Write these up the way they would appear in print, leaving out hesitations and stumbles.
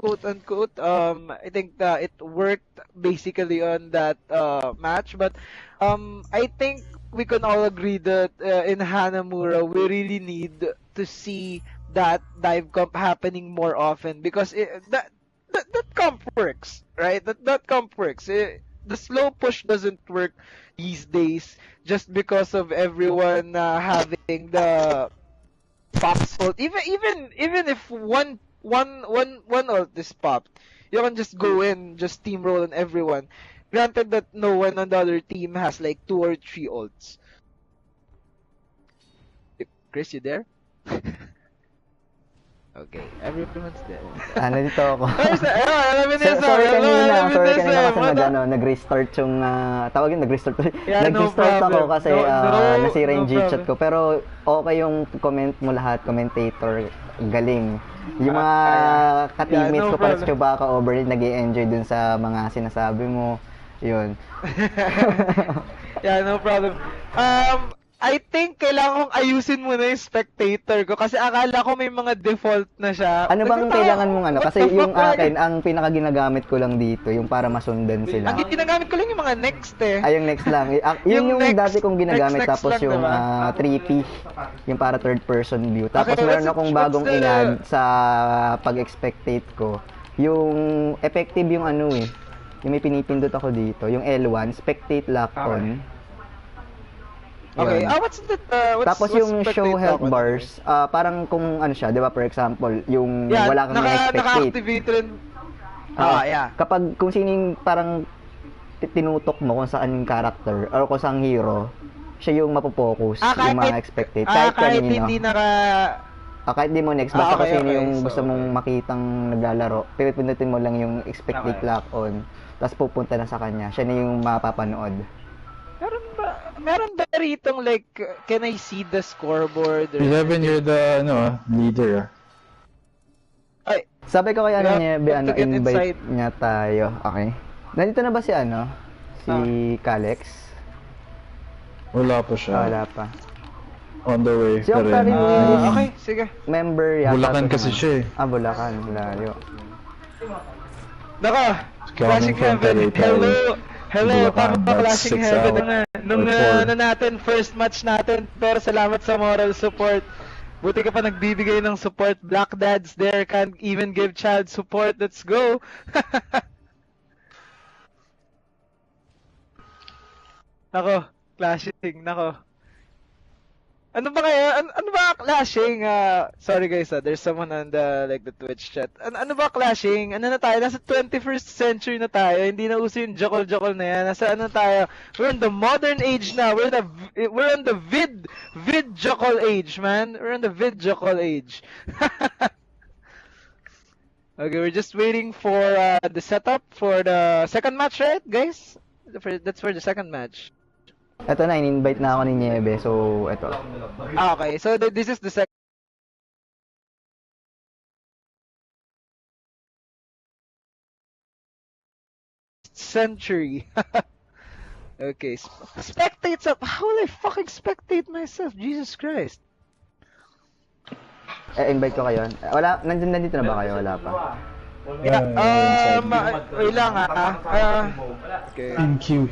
quote unquote. I think that it worked basically on that match, but I think we can all agree that in Hanamura we really need to see that dive comp happening more often because that comp works, right? That comp works. The slow push doesn't work these days just because of everyone having the Fox ult. Even if one ult is popped, you can just go in, just steamroll on everyone. Granted that no one on the other team has like 2 or 3 ults. Chris, you there? Okay, everyone's there. Nandito ako. Elevenism, sorry kanina kasi ano? nag-restart yung tawagin nag-restart. Yeah, nag-restart no ako kasi nasira yung no G-chat ko pero okay yung comment mo lahat, commentator, galing. Yung mga ka-teammates ko para sa Chewbacca overall nag-i-enjoy dun sa mga sinasabi mo. Yun. Yeah, no problem. I think kailangan kong ayusin muna yung spectator ko kasi akala ko may mga default na siya. Ano bang kailangan mong ano? Kasi yung akin, ang pinaka ginagamit ko lang dito, yung para masundan sila. Ang ginagamit ko lang yung mga next eh. Ay, yung next lang. Yun yung next, dati kong ginagamit. Next tapos yung 3P, yung para third person view. Tapos okay, meron akong bagong inad sa pag-expectate ko. Yung effective yung ano eh. Yung may pinipindot ako dito. Yung L1, spectate lock on. Okay, what's that? Tapos yung show health bars, parang kung ano siya, 'di ba, for example, yung wala kang expectate. Naka-activate rin. Yeah. Kapag kung sining parang tinutok mo kung saan yung character or kung saan hero, siya yung mapopokus, yung mga expected. Kahit hindi kahit di mo next, basta kasi yung gusto mong makitang naglalaro, pipindutin mo lang yung expected lock on, tapos pupunta na sa kanya. Siya na yung mapapanood. Meron ba ritong like, can I see the scoreboard? Or 11, you're the leader. Ay, sabi ko kay invite niya tayo. Okay. Nandito na ba si si Kalex? Wala pa siya. Wala pa. On the way. Si Octavio okay, sige. Member yata. Bulacan kasi siya eh. Bulacan. Layo. Naka! Flashing Heaven. Hello, tama pa Flashing Heaven nung natin, first match natin, pero salamat sa moral support. Buti ka pa nagbibigay ng support. Black dads there can't even give child support. Let's go! Nako, clashing, nako. Ano ba clashing? Sorry guys, there's someone on the Twitch chat. Ano ba clashing? Ano na tayo? Nasa 21st century na tayo. Hindi na uso yung jokol na yan. Nasa ano tayo? We're in the modern age now. We're on the vid jokol age, man. We're on the vid jokol age. Okay, we're just waiting for the setup for the second match, right, guys? That's for the second match. Ito na, in-invite na ako ni Niebe, so ito. Okay, so this is the second century. Okay, spectates up. How will I fucking spectate myself? Jesus Christ. Invite ko kayo. Wala, nandito na ba kayo? Wala pa. Yeah, wait lang okay. BenQ.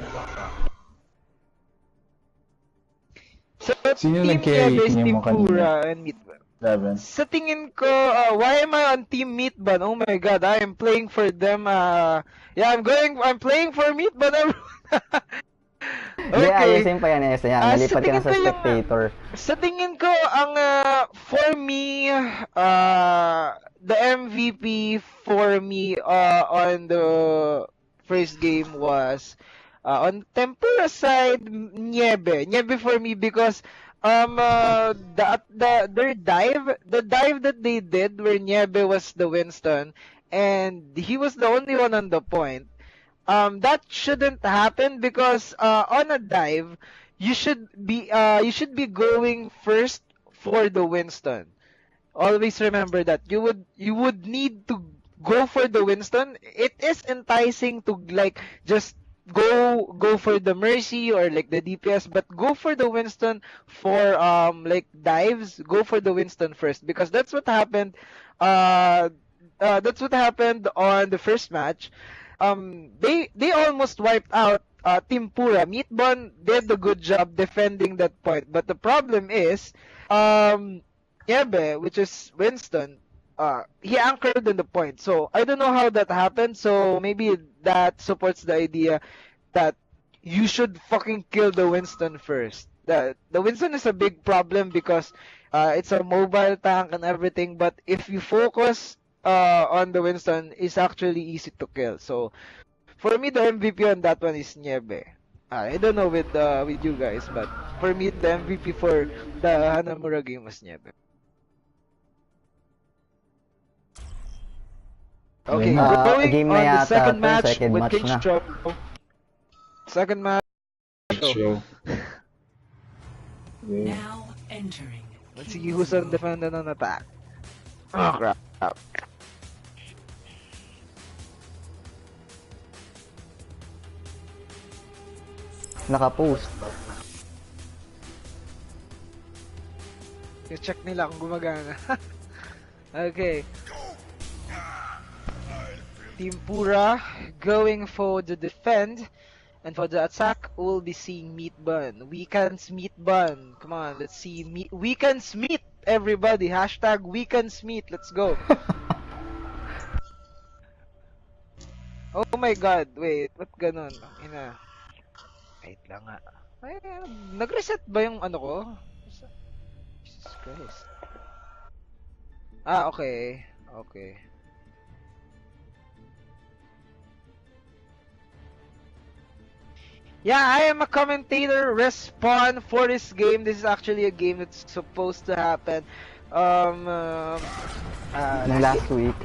So, sino Team nag-carry Teampura and Meatbun. Sa tingin ko, why am I on Team Meatbun? Oh my god, I am playing for them. Yeah, I'm playing for Meatbun. Okay. Yeah, ayusin pa yan. Nalipat ka na sa spectator. Sa tingin ko, for me, the MVP for me on the first game was on Teampura side, Niebe for me because the dive that they did where Niebe was the Winston and he was the only one on the point. That shouldn't happen because on a dive you should be going first for the Winston. Always remember that you would need to go for the Winston. It is enticing to like just go for the Mercy or like the DPS, but go for the Winston for like dives. Go for the Winston first because that's what happened happened on the first match. They almost wiped out Teampura. Meatbun did a good job defending that point, but the problem is, Yebe, which is Winston, he anchored in the point. So I don't know how that happened. So maybe that supports the idea that you should fucking kill the Winston first. The Winston is a big problem because it's a mobile tank and everything, but if you focus on the Winston, it's actually easy to kill. So for me, the MVP on that one is Niebe. I don't know with you guys, but for me, the MVP for the Hanamura game was Niebe. Okay, going game on na the yata second to, match second with match King na. Stroke. Second match. Show. Now entering. Let's see who's on defendant on attack. Oh crap. Naka-post. Check nila kung gumagana. Okay. Teampura going for the defend. And for the attack, we'll be seeing Meatbun. Weekends Meatbun. Come on, let's see Weekends Meat, everybody. Hashtag Weekends Meat. Let's go. Oh my god, wait. What ganon? Ina. Wait lang nga. Ay, nag-reset ba yung ano ko? Jesus Christ. Ah, okay. Okay. Yeah, I am a commentator. Respawn for this game. This is actually a game that's supposed to happen. Last week,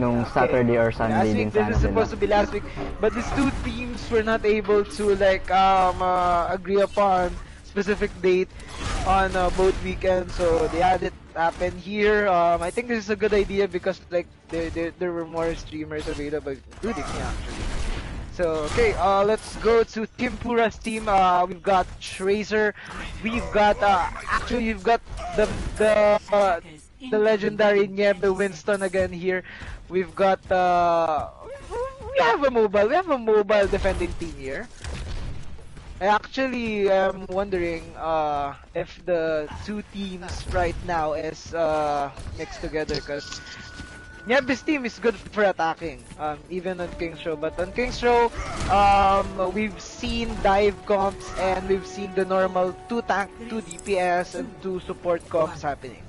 nung Saturday or Sunday last din week, this sana is supposed to be last week, but these two teams were not able to like agree upon specific date on both weekends, so they had it happen here. I think this is a good idea because like there were more streamers available, including me actually. So okay, let's go to Teampura's team. We've got Razer, we've got actually we've got the legendary Niebe Winston again here. We've got we have a mobile defending team here. I actually am wondering if the two teams right now is mixed together, because Niebe's team is good for attacking, even on King's Row. But on King's Row, we've seen dive comps and we've seen the normal 2 tank, 2 DPS, and 2 support comps happening.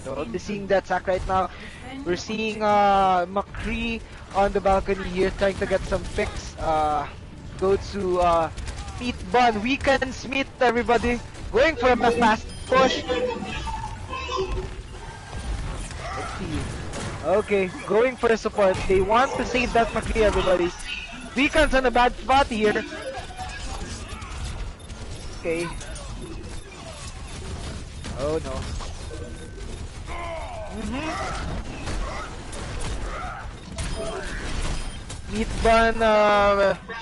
So we'll be seeing that sack right now. We're seeing McCree on the balcony here trying to get some picks. Go to Meatbun, Weekend Smith, everybody. Going for a fast push. Let's see. Okay, going for a support. They want to save that McCree, everybody. Weekend's on a bad spot here. Okay. Oh no. Meatbun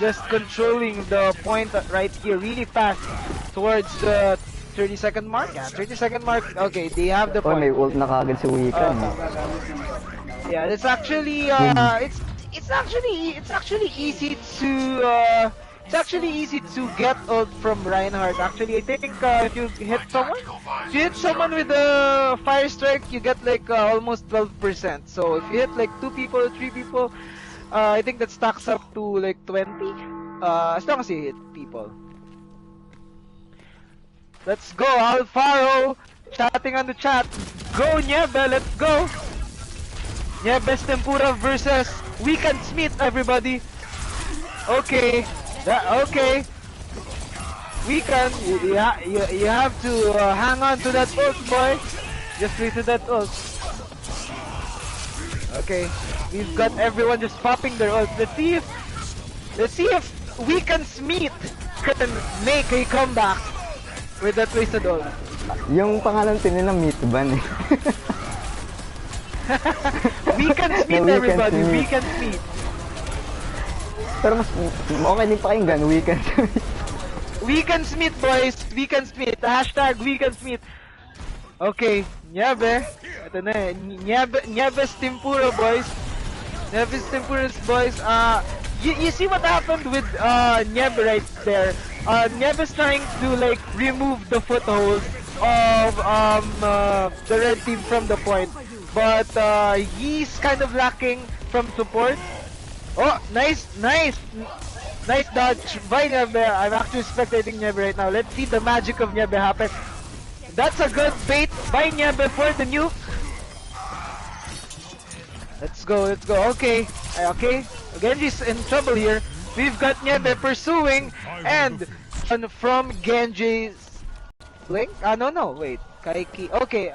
just controlling the point right here really fast towards the 30-second mark. Yeah, 30-second mark. Okay, they have the point. May ult na kagad si Weekend. Yeah, it's actually it's actually easy to get ult from Reinhardt. Actually, I think if you hit someone with a fire strike, you get like almost 12%. So if you hit like 2 people or 3 people, I think that stacks up to like 20. As long as you hit people. Let's go, Alfaro! Chatting on the chat. Go, Niebe, let's go! Niebe's Teampura versus Weekend Smith, everybody. Okay, okay. Weekend, you have to hang on to that ult, boy. Just wait to that ult. Okay, we've got everyone just popping their ult. Let's see if Weekend Smith can make a comeback with that twisted ult. Yung pangalan nila Meatbun eh. Weekend Smith, everybody. Weekend Smith. Pero mas okay din pakinggan, Weekend Smith. Weekend Smith, boys. Weekend Smith. Hashtag Weekend Smith. Okay, Niebe. Ito na eh. Niebe's Teampura, boys. Niebe's Teampura's boys. You see what happened with Niebe right there? Niebe's trying to like remove the foothold of the red team from the point, but he's kind of lacking from support. Oh, nice dodge by Niebe. I'm actually spectating Niebe right now. Let's see the magic of Niebe happen. That's a good bait by Niebe for the nuke. Let's go. Okay. Genji's in trouble here. We've got Niebe pursuing, and from Genji's blink? No, wait. Kaiki. Okay,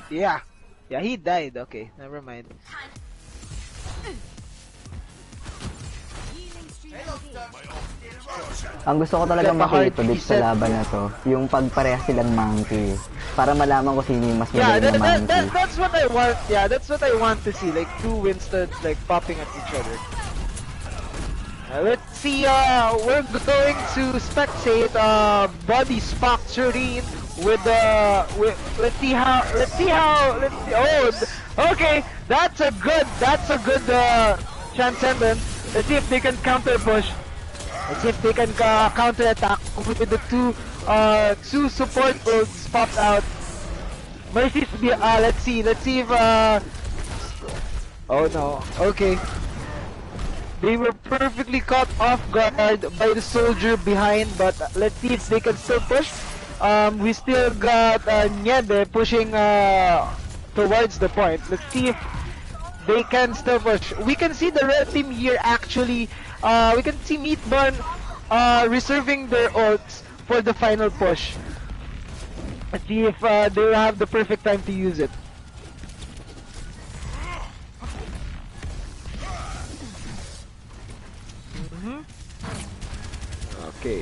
yeah, he died. Okay, never mind. Ang gusto ko talaga makita dito sa laban na to, yung pagpareha silang monkey. Para malaman ko sino yung mas magaling na monkey. That's what I want. Yeah, that's what I want to see. Like two Winstons like popping at each other. Let's see. We're going to spectate body spectating with let's see how. Oh, okay. That's a good transcendence. Let's see if they can counter push. Let's see if they can counter attack with the two support ults popped out. Mercy's let's see if oh no. Okay. They were perfectly caught off guard by the soldier behind, but let's see if they can still push. We still got Niebe pushing towards the point. Let's see if they can still push. We can see the red team here actually. We can see Meatbun reserving their ults for the final push. Let's see if they'll have the perfect time to use it. Okay.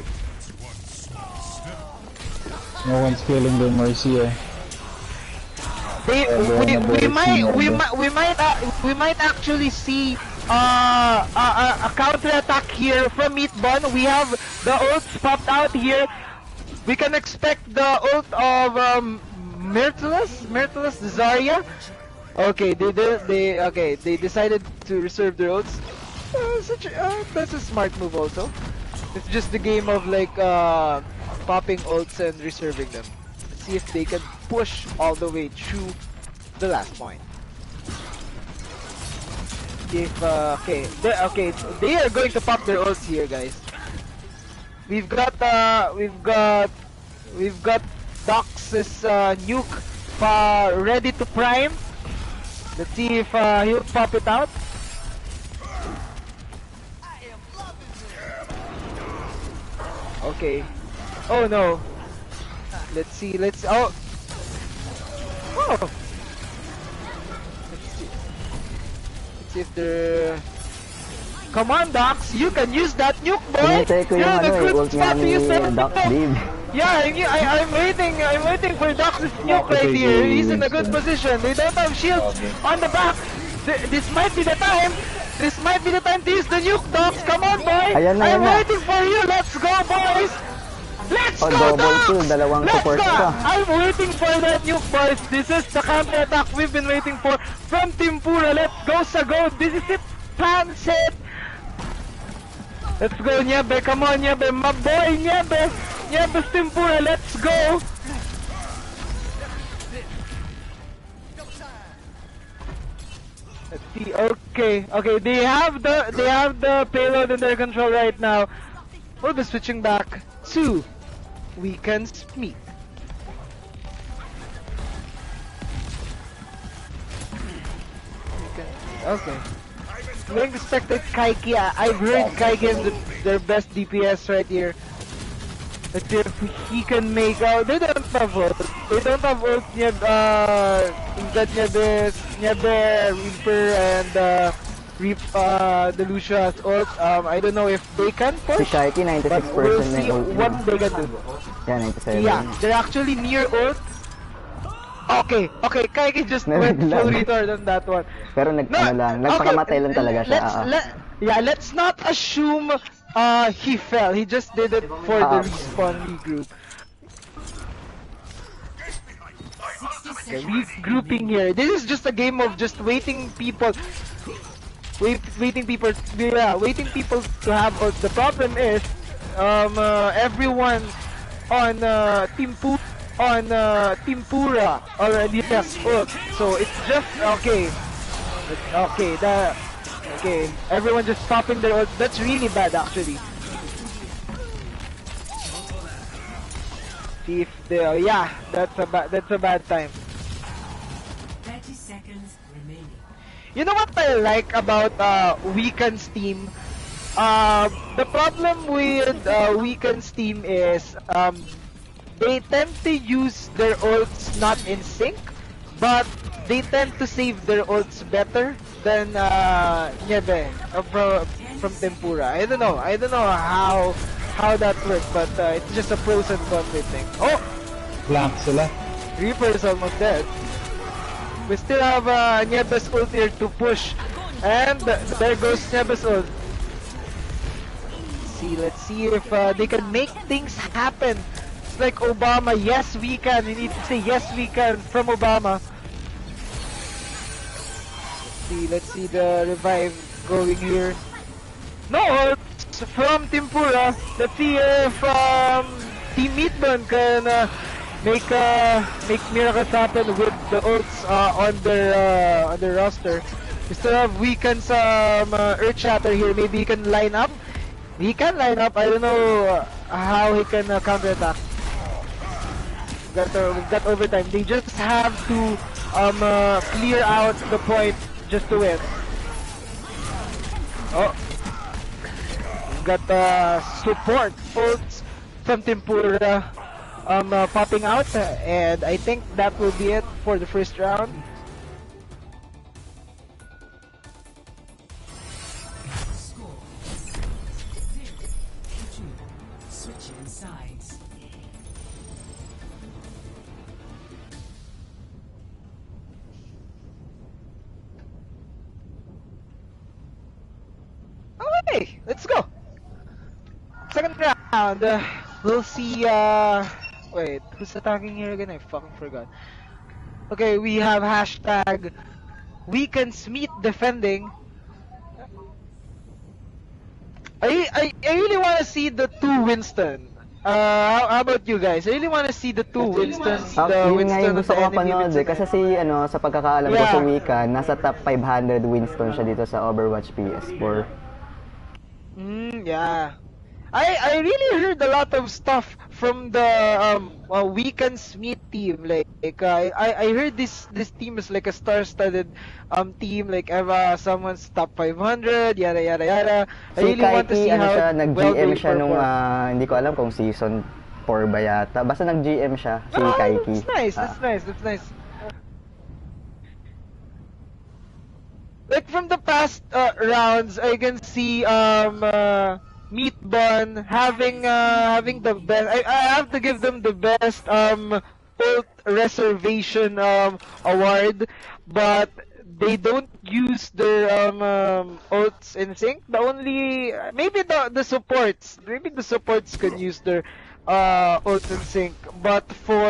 No one's killing the Mercy eh. We might actually see a counter attack here from Meatbun. We have the ults popped out here. We can expect the ult of Myrtilus Zarya. Okay, they decided to reserve their ults. That's a smart move also. It's just the game of like popping ults and reserving them. Let's see if they can push all the way through the last point. If they are going to pop their ults here, guys. We've got Dox's nuke ready to prime. Let's see if he'll pop it out. Okay. Oh no. Let's see. Oh. Let's see if they're. Come on, Dox. You can use that nuke, boy. You're the good spot to use that Dox, nuke. Yeah, I'm waiting for Dox's nuke right here. He's in a good position. They don't have shields on the back. This might be the time. This might be the time to use the nuke, Dox. Come on, boy. I'm waiting for you. Let's go, boys. Let's go, Dox. Let's go. I'm waiting for that nuke, boys. This is the counter attack we've been waiting for from Teampura. Let's go, Sago. This is it. Plan set. Let's go, Niebe. Come on, Niebe. My boy, Niebe. Niebe's Teampura. Let's go. Let's see. Okay. They have the payload in their control right now. We'll be switching back to Weekend's Meet. Okay. I'm going to spectate Kaiki. I've heard Kaiki is their best DPS right here. Let's see if he can make out. They don't have ult. They don't have ult. Niebe, Reaper, and the Lucia's ult. I don't know if they can push. Si Kaiki, 96% we'll see what they can do. Yeah, 97. Yeah, they're actually near ult. Okay, Kaiki just went full retard on that one. Pero nagpakamatay lang talaga siya. Let's not assume he fell. He just did it for the respawn regroup. Okay, regrouping here. This is just a game of just waiting people. Waiting people. Yeah, waiting people to have. The problem is, everyone on Teampura already has ult. So it's just okay. Okay, okay. Everyone just stopping their ult. That's really bad, actually. See if they, yeah, that's a bad time. 30 seconds remaining. You know what I like about Weekend's team? The problem with Weekend's team is they tend to use their ults not in sync, but they tend to save their ults better than Niebe from Teampura. I don't know how that works, but it's just a pros and cons thing. Oh! Blank sila. Reaper is almost dead. We still have Niebe's ult here to push. And there goes Niebe's ult. Let's see if they can make things happen. It's like Obama, yes we can. You need to say yes we can from Obama. Let's see the revive going here. No ults from Teampura. Let's see if Team Meatbun can make miracles happen with the ults on their roster. We still have Weekend's Earth Shatter here. Maybe he can line up. He can line up. I don't know how he can counterattack. We've got overtime. They just have to clear out the point just to win. Oh. Got support ults from Teampura popping out, and I think that will be it for the first round. Score 0-2. Switching sides. Okay, let's go. Second round. We'll see. Wait, who's attacking here again? I fucking forgot. Okay, we have hashtag Weekend's Meat defending. I really want to see the two Winston. How about you guys? I really want to see the two Winstons. The Yun nga yung Winston gusto of ko the enemy mapanood Winston. kasi sa pagkakaalam ko sa Weekend, nasa top 500 Winston siya dito sa Overwatch PS4. Yeah. I really heard a lot of stuff from the Weekend's Meat team. Like I heard this team is like a star-studded team. Like someone's top 500, yada yada yada. I Si really want to Kaiki, see how nag-GM they siya nung, perform. hindi ko alam kung season 4 ba yata. Basta nag-GM siya, si Kaiki. That's nice. That's nice. That's nice. Like from the past rounds, I can see Meatbun having the best. I have to give them the best ult reservation award, but they don't use their ults in sync. The only maybe the supports can use their ults in sync, but for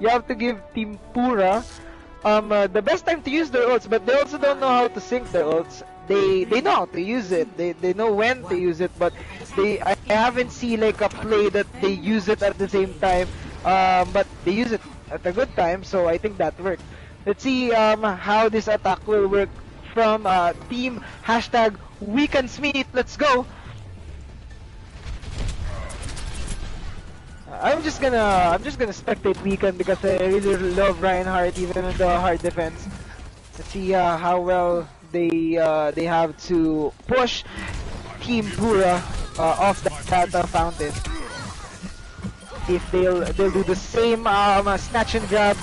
you have to give Teampura the best time to use their ults, but they also don't know how to sync their ults. They know how to use it. They know when to use it, but I haven't seen like a play that they use it at the same time. But they use it at a good time, so I think that worked. Let's see how this attack will work from team hashtag #WeCanSmeet. Let's go. I'm just gonna spectate Weekend because I really love Reinhardt even in the hard defense. Let's see how well they have to push Teampura off that fountain. See if they'll do the same snatch and grab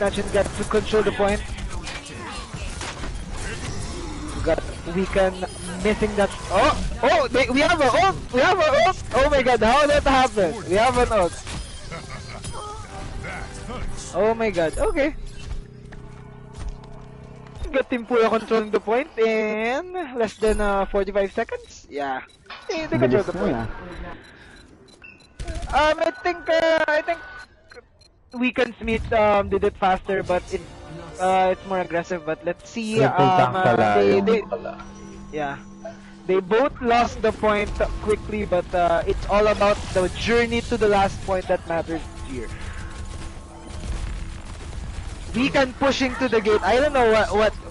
to control the point. Got Weekend missing that. We have an ult. We have an ult. Oh my god, how did that happen? We have an ult. Oh my god. Okay. Got Teampura controlling the point in less than 45 seconds. Yeah, they control the point. I think Weekend Smith did it faster, but it's more aggressive. But let's see. Triple tank pala They yung pala. yeah. They both lost the point quickly, but it's all about the journey to the last point that matters here. Weekend pushing to the gate. I don't know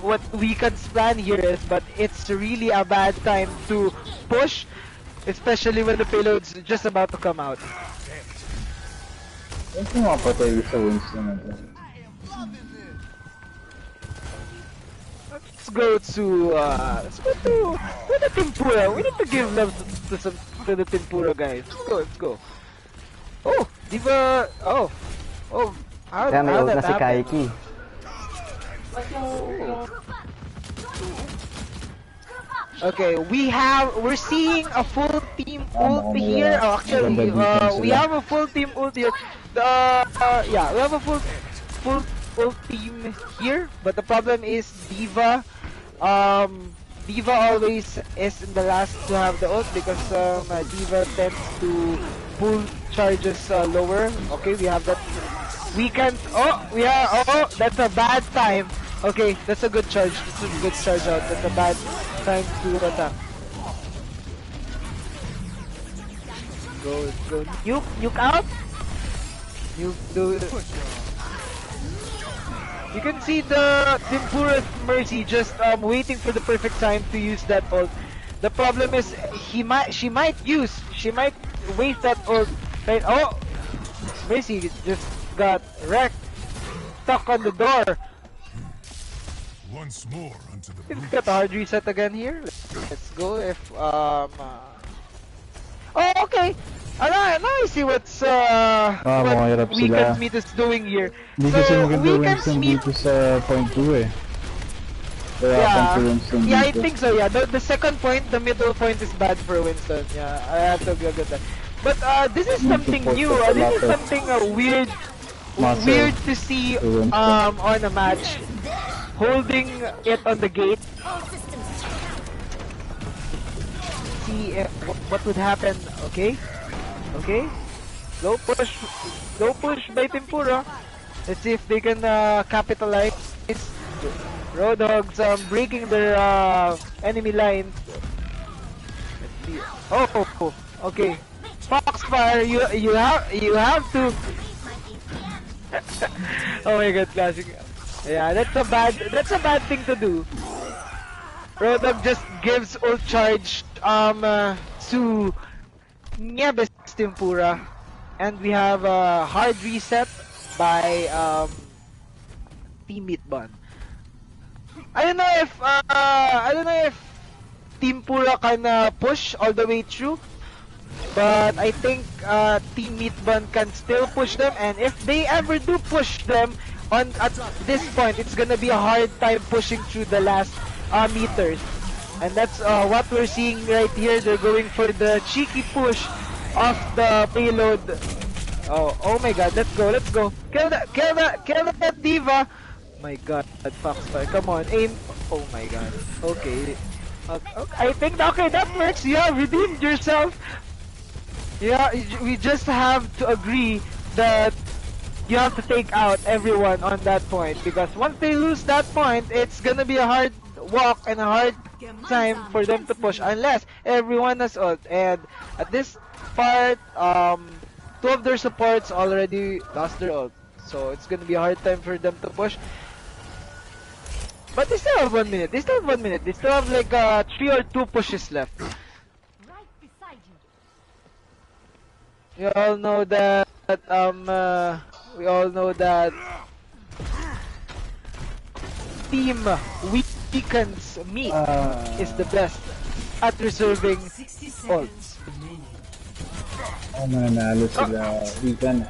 what Weekend's plan here is, but it's really a bad time to push, especially when the payload's just about to come out. Yung pumapatay sa Winston na to. Let's go to the Teampura. We need to give love to the Teampura guys. Let's go. Oh, Diva. Oh. How Kaya may ult that na si happen? Kaiki. Okay, we're seeing a full team ult here. Actually, we have a full team ult here. Yeah, we have a full ult team here. But the problem is Diva. Diva always is in the last to have the ult because Diva tends to pull charges lower. Okay, we have that. We can. Oh, that's a bad time. Okay, that's a good charge. That's a good charge out. That's a bad time to attack. Go. Nuke out. Nuke do. You can see the Teampura's Mercy just waiting for the perfect time to use that ult. The problem is she might waste that ult. Right? Oh, Mercy just got wrecked, stuck on the door. Once more unto the It's got a hard reset again here. Let's go if Oh, okay. Now I see what's mahirap what Weekend sila. Smith is doing here. Hindi kasi maganda Weekend Winston Smith. dito sa point 2 eh. Kaya Yeah, Winston yeah, I dito. think so. Yeah, the second point, the middle point is bad for Winston. Yeah, I have to agree with that. But this is something new. This is something weird to see on a match. Holding it on the gate. See what would happen. Okay. Low push by Teampura. Let's see if they can capitalize. Roadhogs breaking their enemy line. Let's see. Oh, okay. Foxfire, you have to. Oh my God, classic. Yeah, that's a bad thing to do. Roadhog just gives ult charge to Niebes Teampura, and we have a hard reset by Team Meatbun. I don't know if Teampura can push all the way through, but I think Team Meatbun can still push them, and if they ever do push them at this point, it's gonna be a hard time pushing through the last meters. And that's what we're seeing right here. They're going for the cheeky push of the payload. Oh my God, let's go. Kill that Diva. My God, that Foxfire, come on, aim. Oh my God, okay. I think, okay, that works. Yeah, redeemed yourself. Yeah, we just have to agree that you have to take out everyone on that point, because once they lose that point, it's gonna be a hard walk and a hard time for them to push unless everyone has ult. And at this part, two of their supports already lost their ult, so it's gonna be a hard time for them to push. But they still have 1 minute. They still have like 3 or 2 pushes left. Right beside you. We all know that Team Weekend's Meat is the best at reserving 60 ults. seconds remaining. Mananalo sila. Weekend.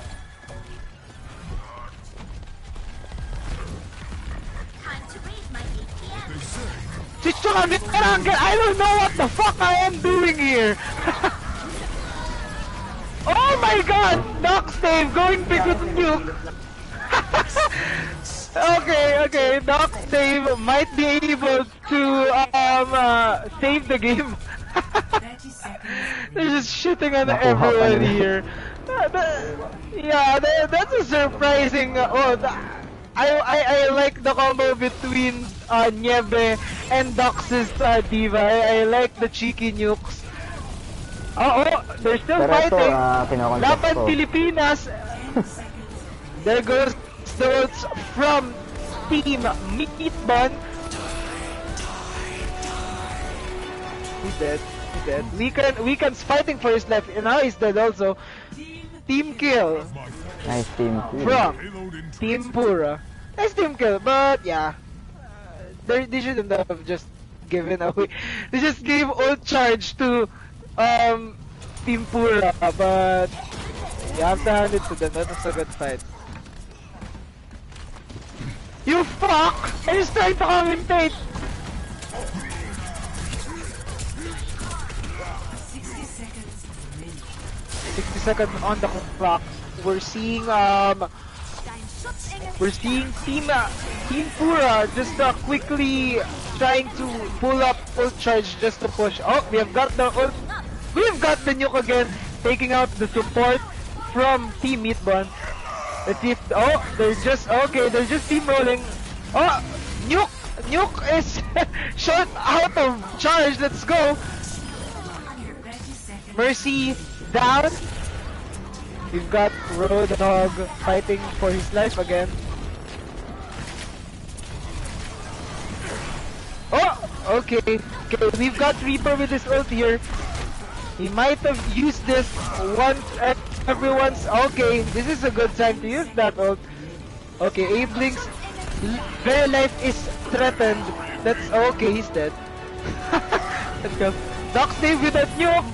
Time to raise my APM. I don't know what the fuck I am doing here. Oh my God! Knock save going big with the nuke. Okay. Knock save might be able to save the game. 30 seconds They're just shitting on Nakuha pa everyone nila. here. That's a surprising. I like the combo between Nieve and Dox's Diva. I like the cheeky nukes. They're still Pero ito, fighting. kinokontest Laban ko. Pilipinas. There goes the votes from Team Meatbun. He's dead. He's dead. Weekend's fighting for his life, and now he's dead also. Team kill Nice team. from Teampura. Nice team kill, but yeah, they shouldn't have just given away. They just gave ult charge to Teampura, but you have to hand it to them. That was a good fight. You fuck! I was trying to commentate. 60 seconds remaining. 60 seconds on the clock. We're seeing Teampura just quickly trying to pull up ult charge just to push. Oh, we have got the ult. We've got the nuke again, taking out the support from Team Meatbun. Let's see if they're just steamrolling. Oh, nuke is short out of charge. Let's go. Under 30 seconds. Mercy down. We've got Roadhog fighting for his life again. Oh, okay. We've got Reaper with his ult here. He might have used this once everyone's. Okay, this is a good time to use that ult. Okay, Ablink's very life is threatened. That's okay, he's dead. Let's go. Dox Dave with that nuke.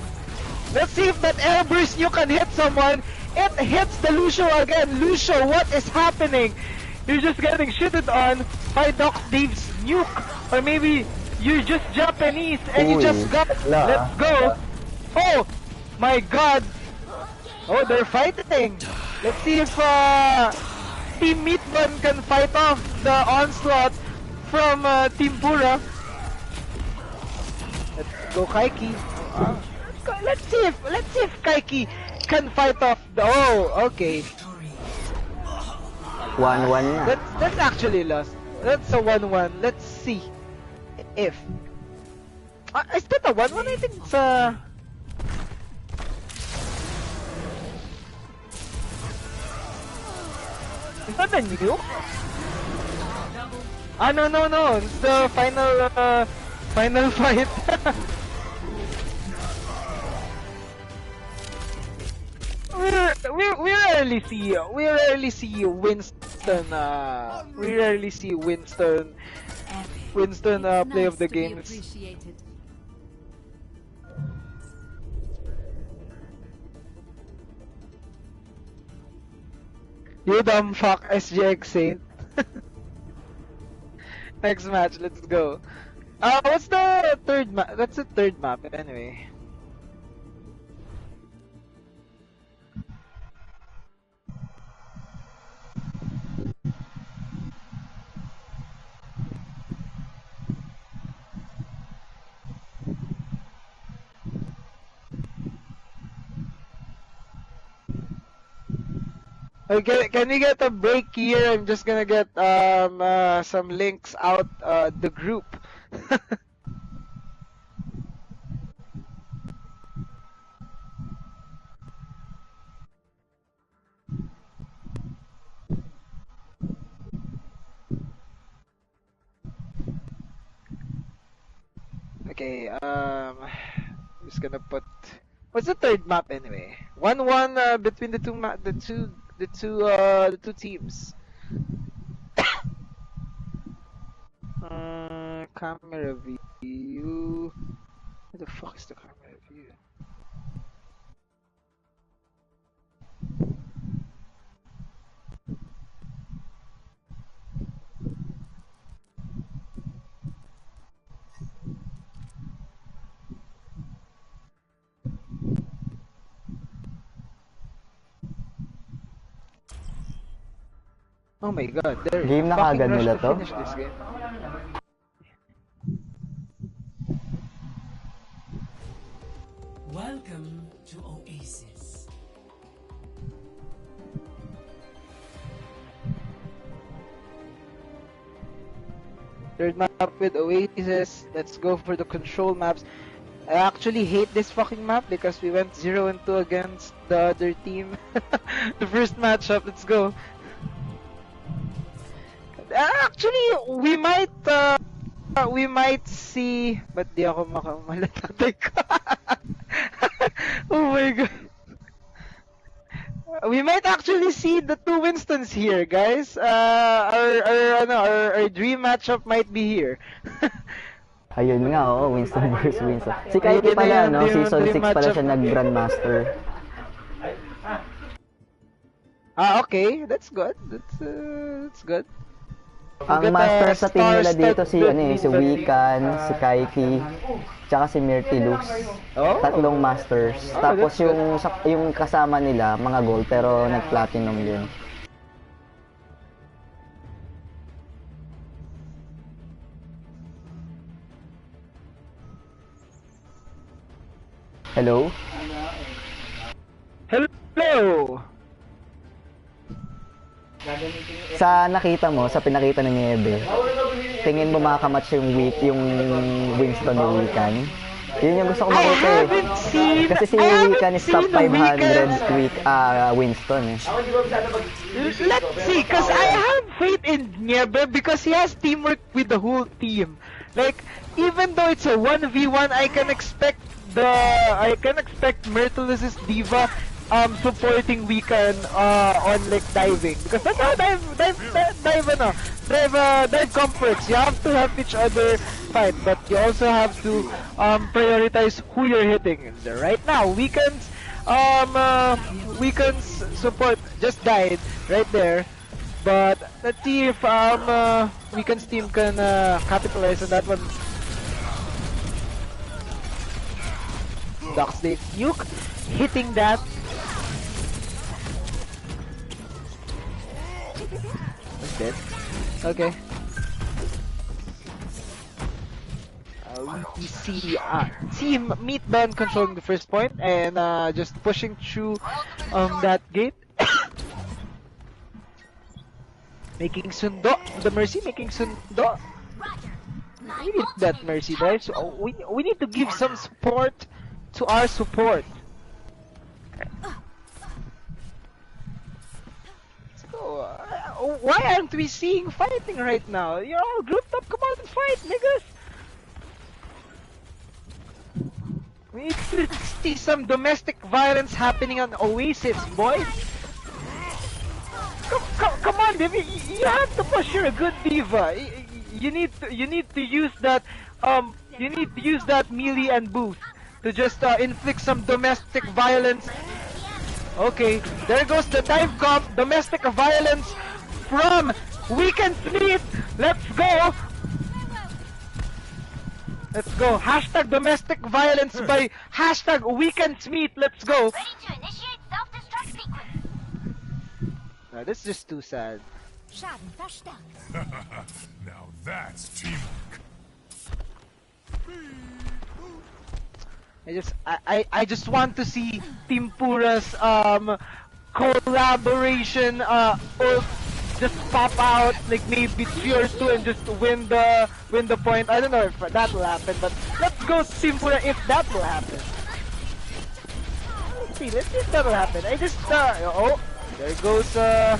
Let's see if that airburst nuke can hit someone. It hits the Lucio again. Lucio, what is happening? You're just getting shitted on by Dox Dave's nuke. Or maybe you're just Japanese and you just got. Let's go. Oh my god. Oh, they're fighting. Let's see if Team Meatbun can fight off the onslaught from Teampura. Let's go, Kaiki. Let's see if Kaiki can fight off the. Oh, okay. 1-1 na. That's actually lost. That's a 1-1. Let's see if. Is that a 1-1? I think it's a. Is that a nuke? No. It's the final fight. we rarely see Winston. We rarely see Winston play of the games. You dumb fuck, SGX Saint. Next match, let's go. What's the third map? That's the third map anyway. Okay, can we get a break here? I'm just gonna get some links out the group. Okay, just gonna put. What's the third map anyway? 1-1 between the two teams. Camera view. Where the fuck is the camera view? Oh my god, they're Game na fucking kagad rush nila to to? finish this game. Welcome to Oasis. Third map with Oasis. Let's go for the control maps. I actually hate this fucking map because we went 0-2 against the other team. The first matchup, let's go. Actually, we might see, but di ako makamalatatay ko. Oh my god. We might actually see the two Winstons here, guys. Our dream matchup might be here. Ayun nga, oo, Winston versus Winston. Si Kaiki pala, no? Season 6 pala siya nag-Grandmaster. Okay. That's good. That's good. Ang master sa team nila dito si Wikan, si Kaiki, tsaka si Myrtilus. Tatlong masters. Tapos yung kasama nila, mga gold, pero nag-platinum din. Hello? Hello! Sa nakita mo, sa pinakita ng Niebe, tingin mo makakamatch yung Winston ni Wikan? Yun yung gusto ko makita eh. Kasi si Wikan is top 500 Winston eh. Let's see, cause I have faith in Niebe because he has teamwork with the whole team. Like, even though it's a 1v1, I can expect Myrtilus's diva supporting Wikan on like diving, because that's how dive comforts. You have to help each other fight, but you also have to prioritize who you're hitting. And right now, Wikan's support just died right there, but let's see if Wikan's team can capitalize on that one. Docksdate nuke hitting that. Dead. Okay. We see Team Meatbun controlling the first point and just pushing through that gate. Making sundo the Mercy, making sundo. We need that Mercy, guys. So we need to give some support to our support. Why aren't we seeing fighting right now? You're all grouped up, come out and fight, niggas! We need to see some domestic violence happening on Oasis, boys! Come on, baby! You have to push, you're a good diva! You need to use that, melee and boost to just inflict some domestic violence. Okay, there goes the dive comp, domestic violence from Weekend Fleet. Let's go. Let's go. Hashtag domestic violence by hashtag Weekend Meet. Let's go. Ready to initiate self-destruct sequence. No, this is just too sad. Schaden verstärkt. Now that's teamwork. I just want to see Teampura's collaboration or just pop out like maybe 3 or 2 and just win the point. I don't know if that will happen, but let's go Teampura if that will happen. Let's see if that will happen. I just oh, there goes there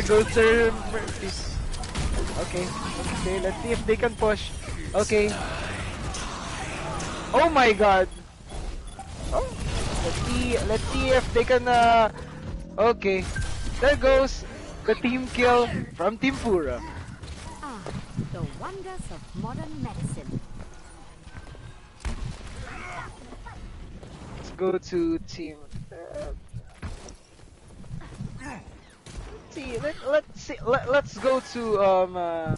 goes Sir Mercy. Okay, let's see if they can push. Okay. Oh my god. Oh, let's see if they can okay. There goes the team kill from Teampura. The wonders of modern medicine. Let's go to team. Let's go to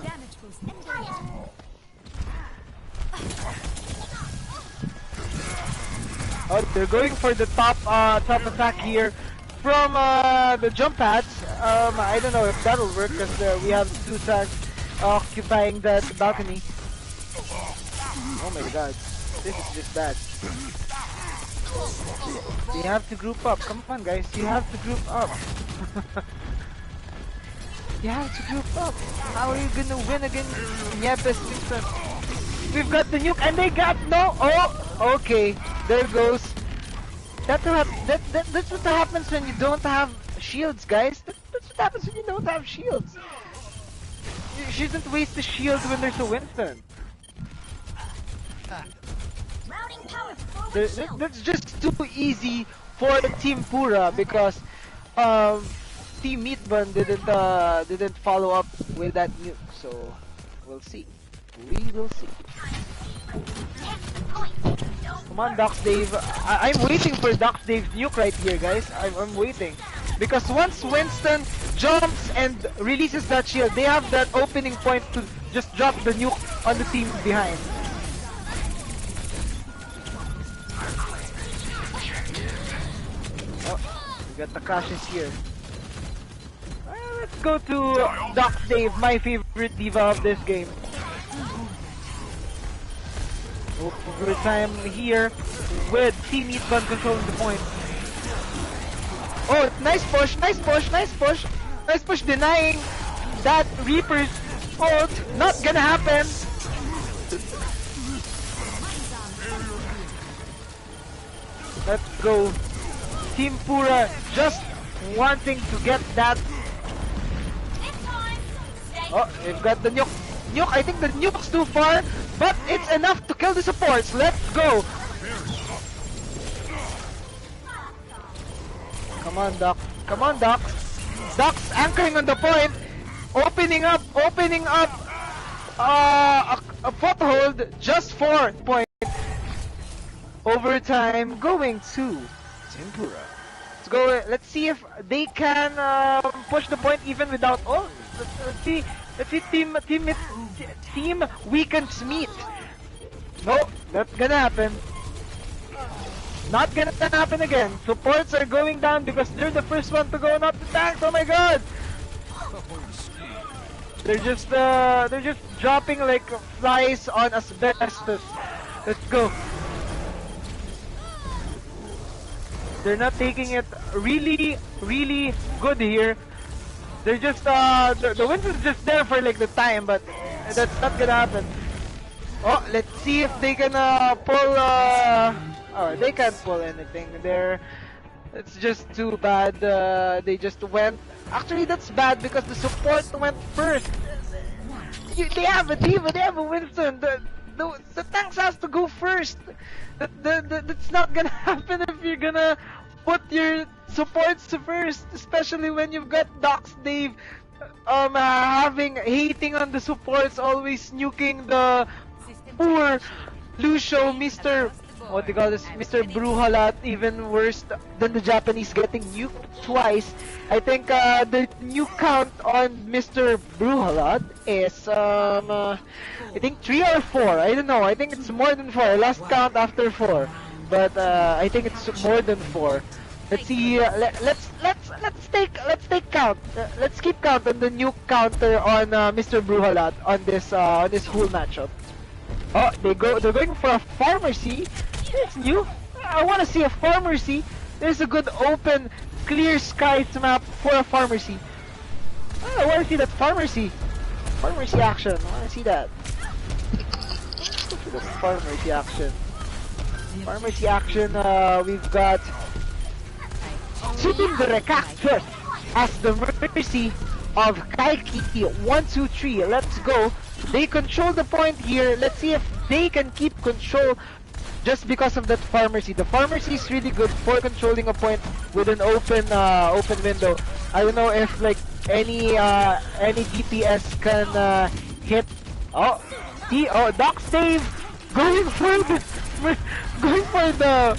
Damage boost engaged. oh, they're going for the top attack here from the jump pads. I don't know if that'll work because we have 2 tanks occupying that balcony. Oh my god, this is just bad. You have to group up. Come on, guys, you have to group up. You have to group up. How are you gonna win against Niepes Winston? We've got the nuke and they got no. Oh, okay. There goes. That's what happens when you don't have shields, guys. That's what happens when you don't have shields. You shouldn't waste the shield when there's a Winston. Routing power forward. That's just too easy for Teampura because Team Meatbun didn't follow up with that nuke. So we'll see. We will see. Come on, Docs Dave. I'm waiting for Docs Dave's nuke right here, guys. I'm waiting. Because once Winston jumps and releases that shield, they have that opening point to just drop the nuke on the team behind. Oh, we got the crashes here. Let's go to Docs Dave, my favorite diva of this game. Overtime here with Team Meatbun controlling the point. Oh, nice push, nice push, nice push. Nice push denying that Reaper's ult. Not gonna happen. Let's go. Teampura just wanting to get that. Oh, they've got the nuke. Nuke, I think the nuke's too far, but it's enough to kill the supports. Let's go. Come on, Doc. Come on, Doc. Doc's anchoring on the point, opening up a foothold just for point. Overtime going to Teampura. Let's go. Let's see if they can push the point even without. Oh, let's see. Let's see. Team weakens meat. No, that's gonna happen. Not gonna happen again. Supports are going down because they're the first one to go, not the tanks. Oh my god! They're just dropping like flies on asbestos. Let's go. They're not taking it really good here. They're just the win is just there for like the time, but that's not gonna happen. Oh, let's see if they can pull. Oh, they can't pull anything there. It's just too bad. They just went. Actually, that's bad because the support went first. They have a diva. They have a Winston. The tanks has to go first. That's not gonna happen if you're gonna put your supports first, especially when you've got Docs Dave hating on the supports, always nuking the poor Lucio, Mr. What do you call this? Mr. Bruhalat, even worse than the Japanese getting nuked twice. I think the nuke count on Mr. Bruhalat is I think 3 or 4. I don't know. I think it's more than 4. Last count after 4, but I think it's more than 4. Let's see. Let's take count. Let's keep count on the nuke counter on Mr. Bruhalat on this whole matchup. Oh, they're going for a pharmacy. It's new. I want to see a pharmacy. There's a good open, clear skies map for a pharmacy. I want to see that pharmacy. Pharmacy action. I want to see that. The pharmacy action. Pharmacy action. We've got Team the Recactus as the mercy of Kaiki. 1, 2, 3. Let's go. They control the point here. Let's see if they can keep control just because of that pharmacy. The pharmacy is really good for controlling a point with an open window. I don't know if like any DPS can hit. Oh, Doc Save going for the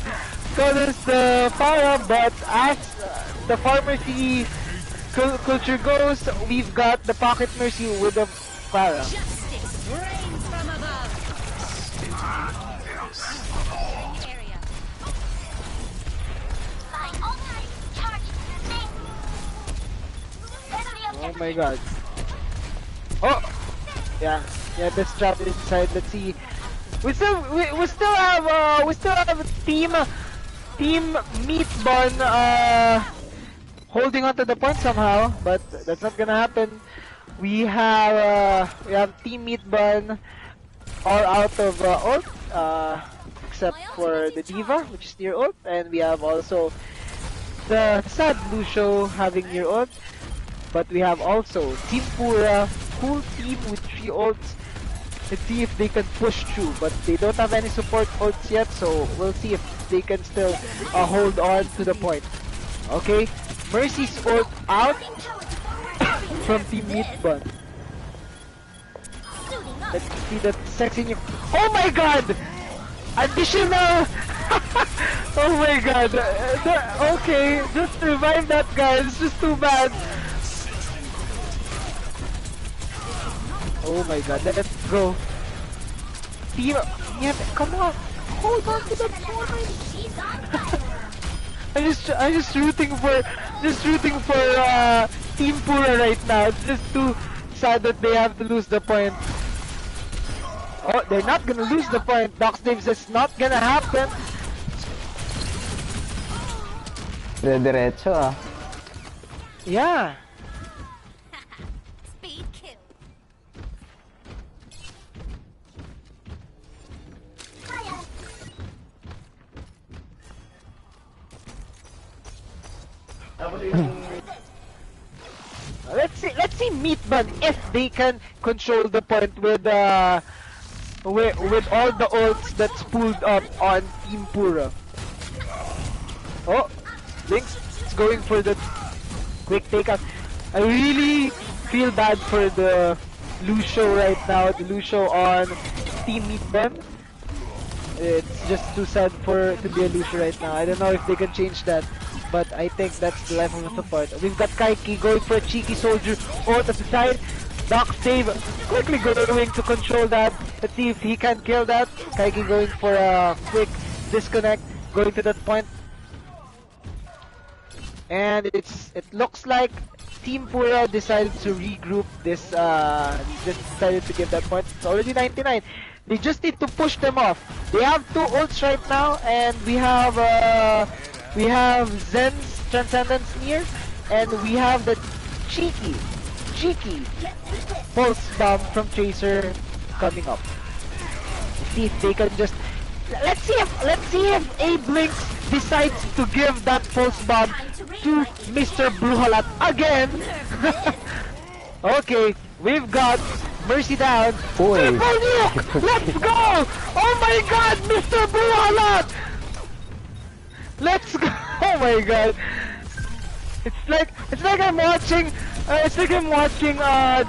fire, but as the pharmacy culture goes, we've got the pocket mercy with the fire. Justice reigns from above. Area. Oh my god. Oh! Yeah, this trap is inside. Let's see. We still have Team Meatbun holding on to the point somehow, but that's not gonna happen. We have Team Meatbun all out of ult, except for the Diva, which is near ult, and we have also the sad Lucio having near ult. But we have also Teampura, full team with 3 ults. Let's see if they can push through, but they don't have any support ults yet, so we'll see if they can still hold on to the point. Okay, Mercy's ult out from Team Meatbun. Let's see that sexy new. Oh my god! Additional! Oh my god! Okay, just revive that guy, it's just too bad. Oh my god, let's go. Team, yeah, come on, hold on to the point. I'm just rooting for Teampura right now. It's just too sad that they have to lose the point. Oh, they're not gonna lose the point. Doxdave says it's not gonna happen. Diretso ah. Yeah. Speed kill. Let's see Meatbun if they can control the point with all the ults that's pulled up on Teampura. Oh, Lynx is going for the quick takeout. I really feel bad for the Lucio right now. The Lucio on Team Meatbun. It's just too sad to be a Lucio right now. I don't know if they can change that, but I think that's the life of a support. We've got Kaiki going for a cheeky soldier ult at the side. Doxdave quickly going to control that. Let's see if he can kill that. Kaiki going for a quick disconnect, going to that point. And it looks like Teampura decided to regroup this, just decided to give that point. It's already 99. They just need to push them off. They have 2 ults right now, and we have Zen's Transcendence near, and we have the cheeky pulse bomb from Tracer coming up. Let's see if they can just let's see if Abe Lynx decides to give that pulse bomb to Mr. Bruhalat again. Okay, we've got Mercy down. Triple nuke! Let's go! Oh my god, Mr. Bruhalat! Let's go! Oh my god! It's like I'm watching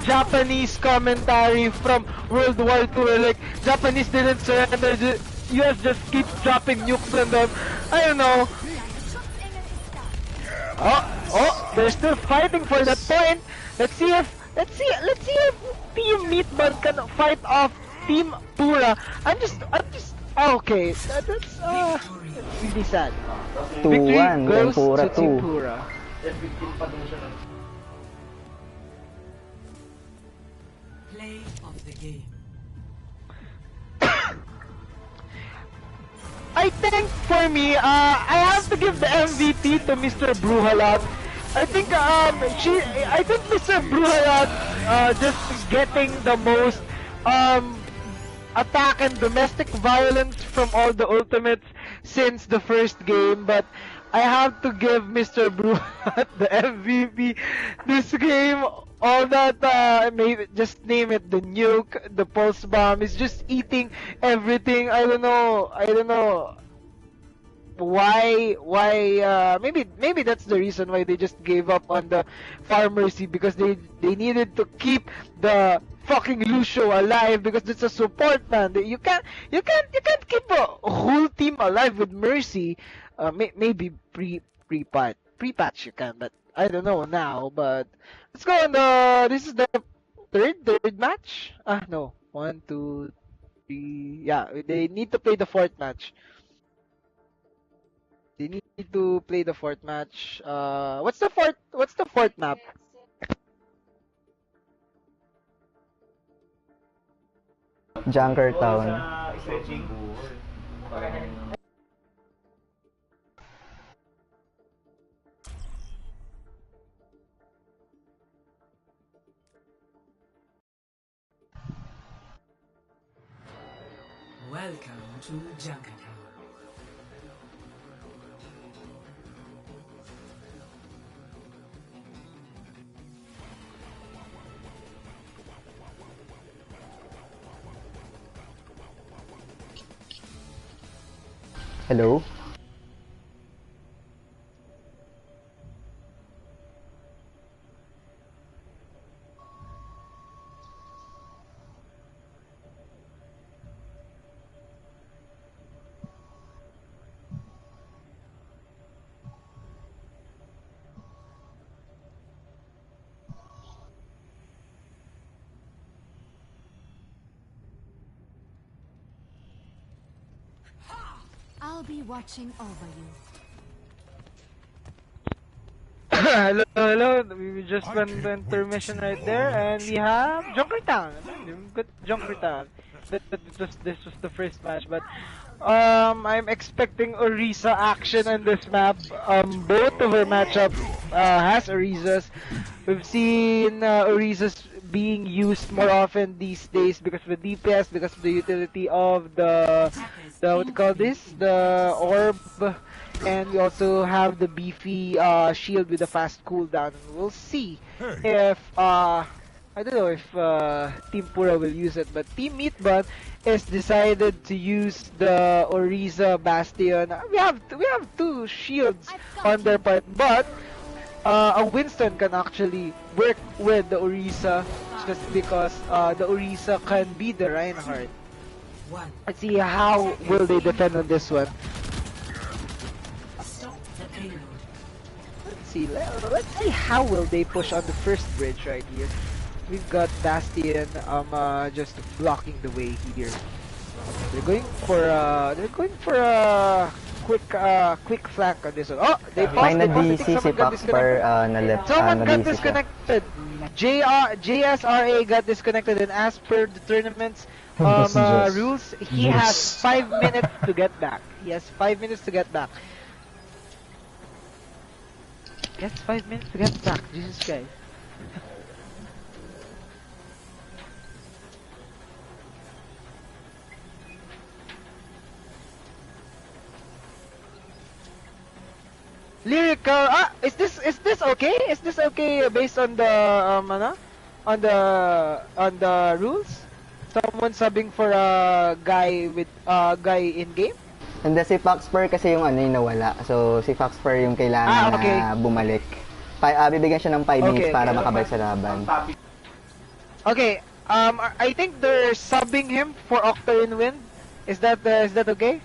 Japanese commentary from World War II. Like Japanese didn't surrender. US just keeps dropping nukes on them. I don't know. Oh, they're still fighting for that point. Let's see if Team Meatbun can fight off Team Pura. I'm just okay. That's really sad. 2-1, Goes Teampura to Team 2. Pura. Play of the game. I think for me, I have to give the MVP to Mr. Bruhalat. I think Mr. Bruhalat just getting the most attack and domestic violence from all the ultimates since the first game, but I have to give Mr. Bruhalat the MVP this game. All that, maybe just name it, the nuke, the pulse bomb, is just eating everything. I don't know why maybe that's the reason why they just gave up on the Pharmacy, because they needed to keep the fucking Lucio alive, because it's a support, man. You can't keep a whole team alive with Mercy. Maybe pre-patch you can, but I don't know now. But let's go on this is the third match. No, 1, 2, 3. Yeah, they need to play the fourth match. They need to play the fourth match. What's the fourth map? Junkertown. Welcome to Jungle Tower. Hello? I'll be watching over you. Hello, hello. We just went to intermission right there, and we have Junkertown. Good Junkertown. This was the first match, but I'm expecting Orisa action on this map. Both of our matchups has Orisas. We've seen Orisas being used more often these days because of the DPS, because of the utility of the what do you call this? The orb. And we also have the beefy shield with a fast cooldown. We'll see if I don't know if Teampura will use it, but Team Meatbun is decided to use the Orisa Bastion. We have two shields on their part, but a Winston can actually work with the Orisa just because the Orisa can be the Reinhardt. Let's see how will they defend on this one. Let's see how will they push on the first bridge right here. We've got Bastion just blocking the way here. They're going for a quick flank on this one. Oh, they paused. May na-DC si Paxper na left. Someone got na-DC siya. disconnected. JSRA got disconnected, and as per the tournament's rules, he has 5 minutes to get back. He has 5 minutes to get back. Yes, 5 minutes to get back. Jesus Christ. Lyrical. Is this okay? Is this okay based on the on the rules? Someone subbing for a guy with guy in game? Hindi, si Paxper kasi yung ano yung nawala. So, si Paxper yung kailangan okay. na bumalik. Bibigyan siya ng 5 minutes para makabalik sa laban. Okay, I think they're subbing him for Octarine Wind. Is that okay?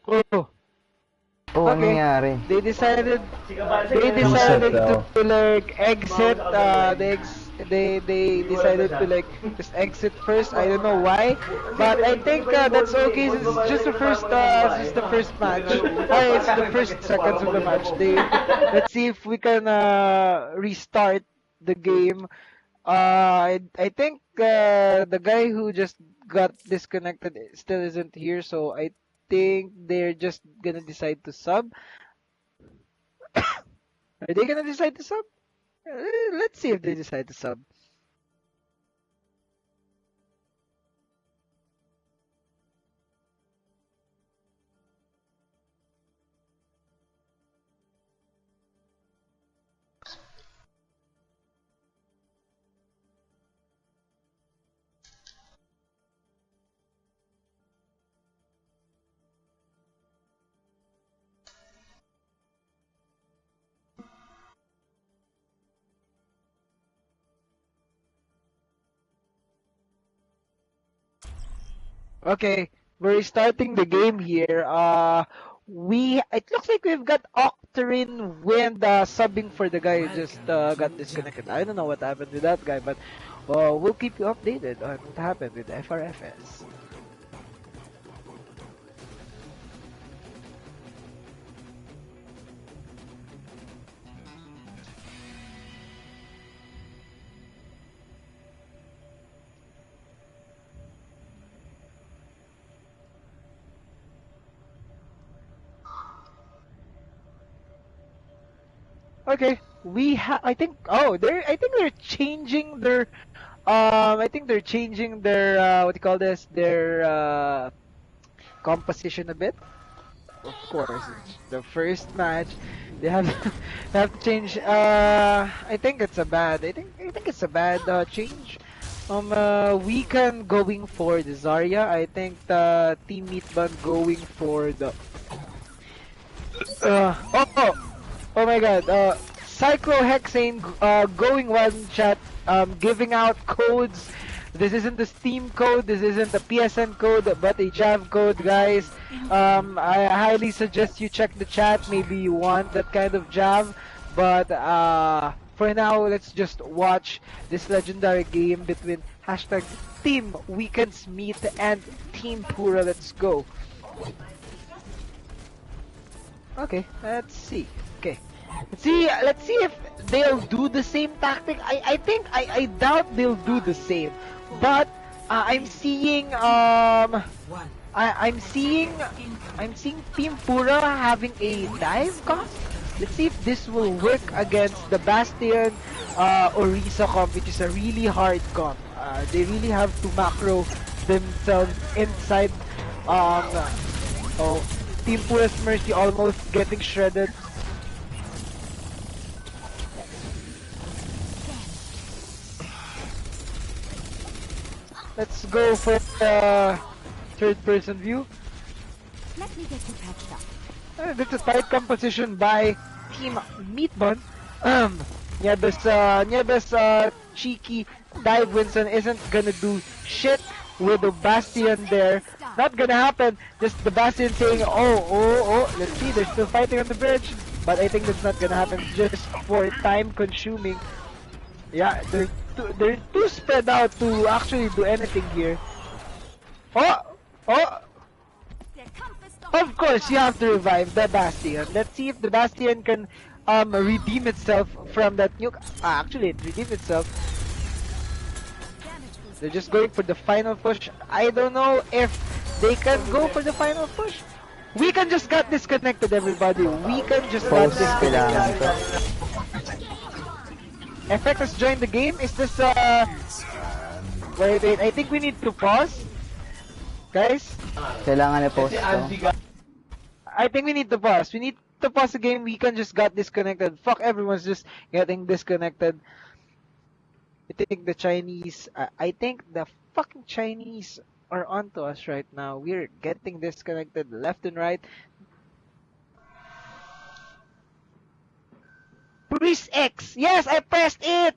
Oh. Oh, ano Okay. nangyari? They decided to like exit they decided to like just exit first. I don't know why, but I think that's okay since it's just the first match. It's the first seconds of the match. Let's see if we can restart the game. I think the guy who just got disconnected still isn't here, so I think they're just gonna decide to sub. Are they gonna decide to sub? Let's see if they decide to sub. Okay, we're starting the game here. It looks like we've got Octarine Wind subbing for the guy who just got disconnected. I don't know what happened with that guy, but we'll keep you updated on what happened with FRFS. Okay, I think I think they're changing their I think they're changing their what do you call this? Their composition a bit. Of course, it's the first match. They have they have to change. I think it's a bad. I think it's a bad change. Weekend going for the Zarya. I think the Team Meatbun going for the. Oh my God. Cyclohexane going wild in chat, giving out codes. This isn't the Steam code, this isn't the PSN code, but a Jav code, guys. I highly suggest you check the chat. Maybe you want that kind of Jav, but for now, let's just watch this legendary game between hashtag Team Weekends Meet and Teampura. Let's go. Okay, let's see. Okay. Let's see if they'll do the same tactic. I doubt they'll do the same. But I'm seeing One. I'm seeing Teampura having a dive cost. Let's see if this will work against the Bastion Orisa comp, which is a really hard comp. They really have to macro themselves inside. Oh, Teampura's Mercy almost getting shredded. Let's go for third person view. Let me get you patched up. That's a tight composition by Team Meatbun. Nieves cheeky dive Winston isn't gonna do shit with the Bastion there. Not gonna happen. Just the Bastion saying, oh, let's see, they're still fighting on the bridge. But I think that's not gonna happen just for time consuming. Yeah, they're too spread out to actually do anything here. Oh! Of course, you have to revive the Bastion. Let's see if the Bastion can redeem itself from that nuke. Actually, it redeemed itself. They're just going for the final push. I don't know if they can go for the final push. We can just got disconnected, everybody. We can just got Post kailangan to. disconnected. FX has joined the game. Is this wait, I think we need to pause. Guys? Kailangan i-post to. I think we need to pause. We need to pause the game. We can just got disconnected. Fuck, everyone's just getting disconnected. I think the Chinese, I think the fucking Chinese are onto us right now. We're getting disconnected left and right. Priest X! Yes, I pressed it!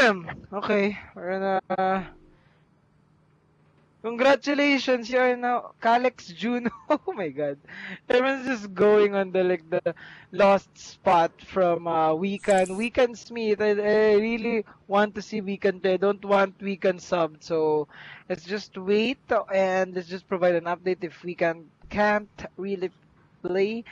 Okay, we're gonna. Congratulations, you're now Calix Juno. Oh my god. Everyone's just going on the lost spot from Weekend. Weekend Smith. I really want to see Weekend play. I don't want Weekend sub. So let's just wait and let's just provide an update if Weekend can't really play.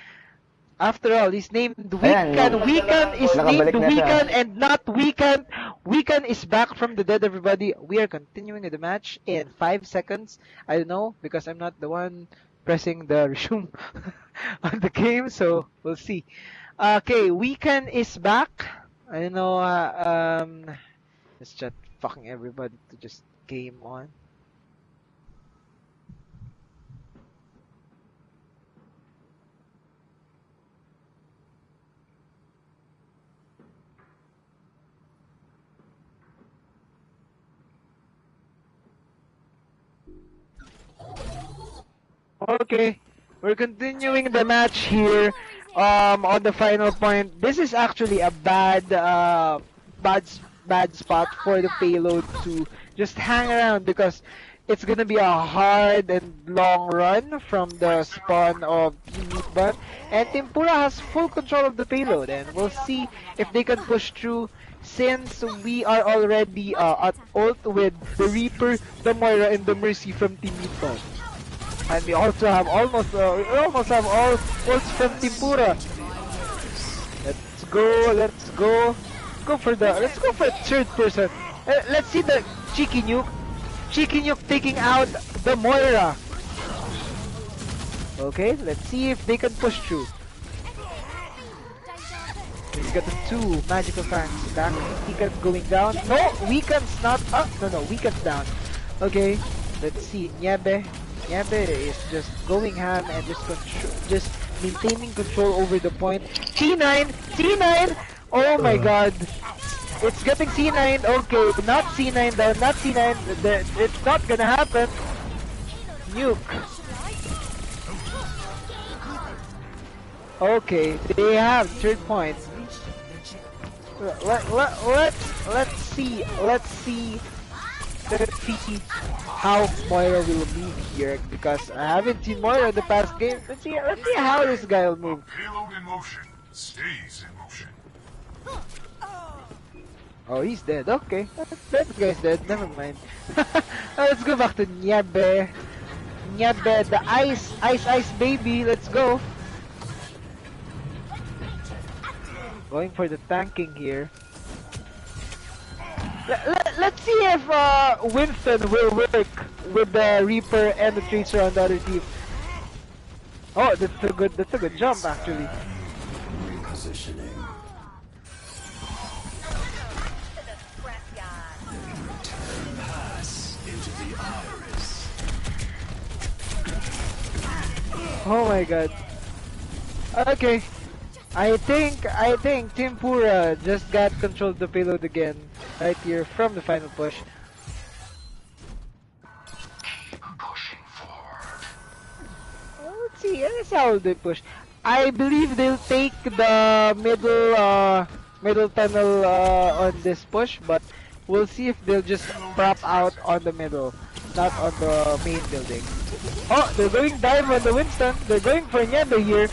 After all, he's named Ayan, Weekend. Weekend is named nakabalik na siya. Weekend and not Weekend. Weekend is back from the dead, everybody. We are continuing the match in 5 seconds. I don't know, because I'm not the one pressing the resume on the game, so we'll see. Okay, Weekend is back. I don't know, let's just fucking everybody to just game on. Okay, we're continuing the match here. On the final point, this is actually a bad spot for the payload to just hang around because it's gonna be a hard and long run from the spawn of Meatbun, and Teampura has full control of the payload, and we'll see if they can push through. Since we are already at ult with the Reaper, the Moira, and the Mercy from Team Meatbun. And we also have almost have all ults from Teampura. Let's go. Let's go for third person. Let's see the cheeky nuke. Cheeky nuke taking out the Moira. Okay, let's see if they can push through. He's got the 2 magical fangs back. Weekend's going down. No, Weekend's not up. No, Weekend's down. Okay, let's see. Nyebe is just going ham and just maintaining control over the point. C9! Oh my god. It's getting C9. Okay, not C9 down, not C9. It's not gonna happen. Nuke. Okay, they have third point. Let's see how Moira will move here, because I haven't seen Moira in the past game. Let's see how this guy will move. Payload in motion stays in motion. Oh, he's dead. Okay, that guy's dead. Never mind. Let's go back to Nyebe. Nyebe, the ice baby. Let's go. Going for the tanking here. Let's see if Winston will work with the Reaper and the Tracer on the other team. Oh, that's a good jump actually. Repositioning. Pass into the iris. Oh my god. Okay. I think Teampura just got control of the payload again right here from the final push. Pushing forward. Let's see how they push. I believe they'll take the middle tunnel on this push, but we'll see if they'll just prop out on the middle, not on the main building. Oh, they're going dive on the Winston. They're going for Nyebe here.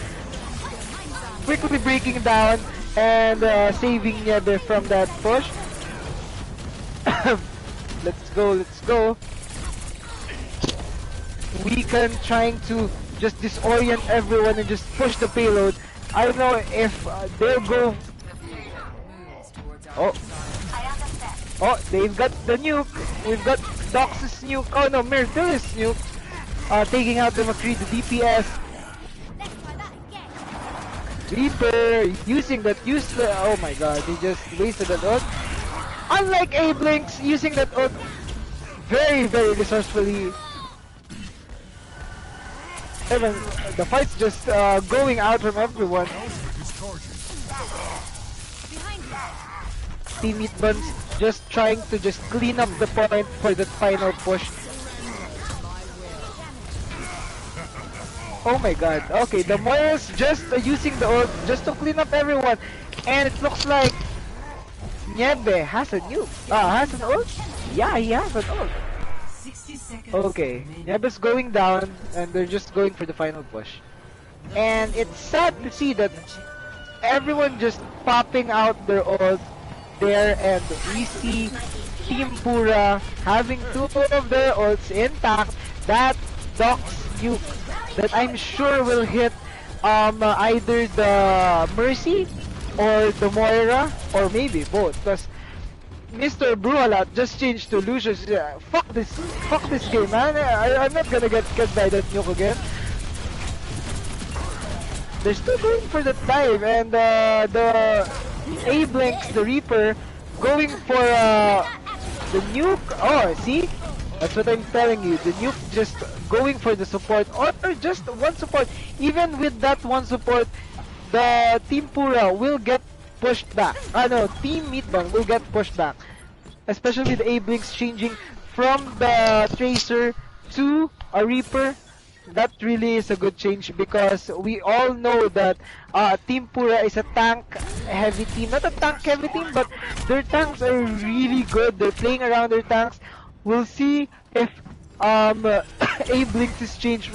Quickly breaking down and saving Nyebe from that push. Let's go. Weekend trying to just disorient everyone and just push the payload. I don't know if they'll go. Oh, they've got the nuke. We've got Dox's nuke. Oh no, Myrtle's nuke. Taking out the McCree, the DPS. Reaper using that useless. Oh my god, he just wasted that ult. Unlike A-Blinks, using that ult very resourcefully. Even the fight's just going out from everyone. Team Meatbun's just trying to just clean up the point for the final push. Oh my god. Okay, the Moira's just using the ult just to clean up everyone. And it looks like Niebe has a nuke. Has an ult? Yeah, he has an ult. 60 seconds. Okay, Niebe's going down, and they're just going for the final push. And it's sad to see that everyone just popping out their ult there, and we see Teampura having two of their ults intact. That Doc's nuke that I'm sure will hit either the Mercy or the Moira, or maybe both, because Mr. Brualat just changed to Lucius. Fuck this game, man. I'm not gonna get by that nuke again. They're still going for the dive, and the A-Blinks, the Reaper, going for the nuke. Oh, see? That's what I'm telling you. The nuke just going for the support, or just one support. Even with that one support, the Teampura will get pushed back. No, Team Meatbun will get pushed back. Especially with A-Blinks changing from the Tracer to a Reaper. That really is a good change, because we all know that Teampura is a tank-heavy team. Not a tank-heavy team, but their tanks are really good. They're playing around their tanks. We'll see if A-Blinks is changed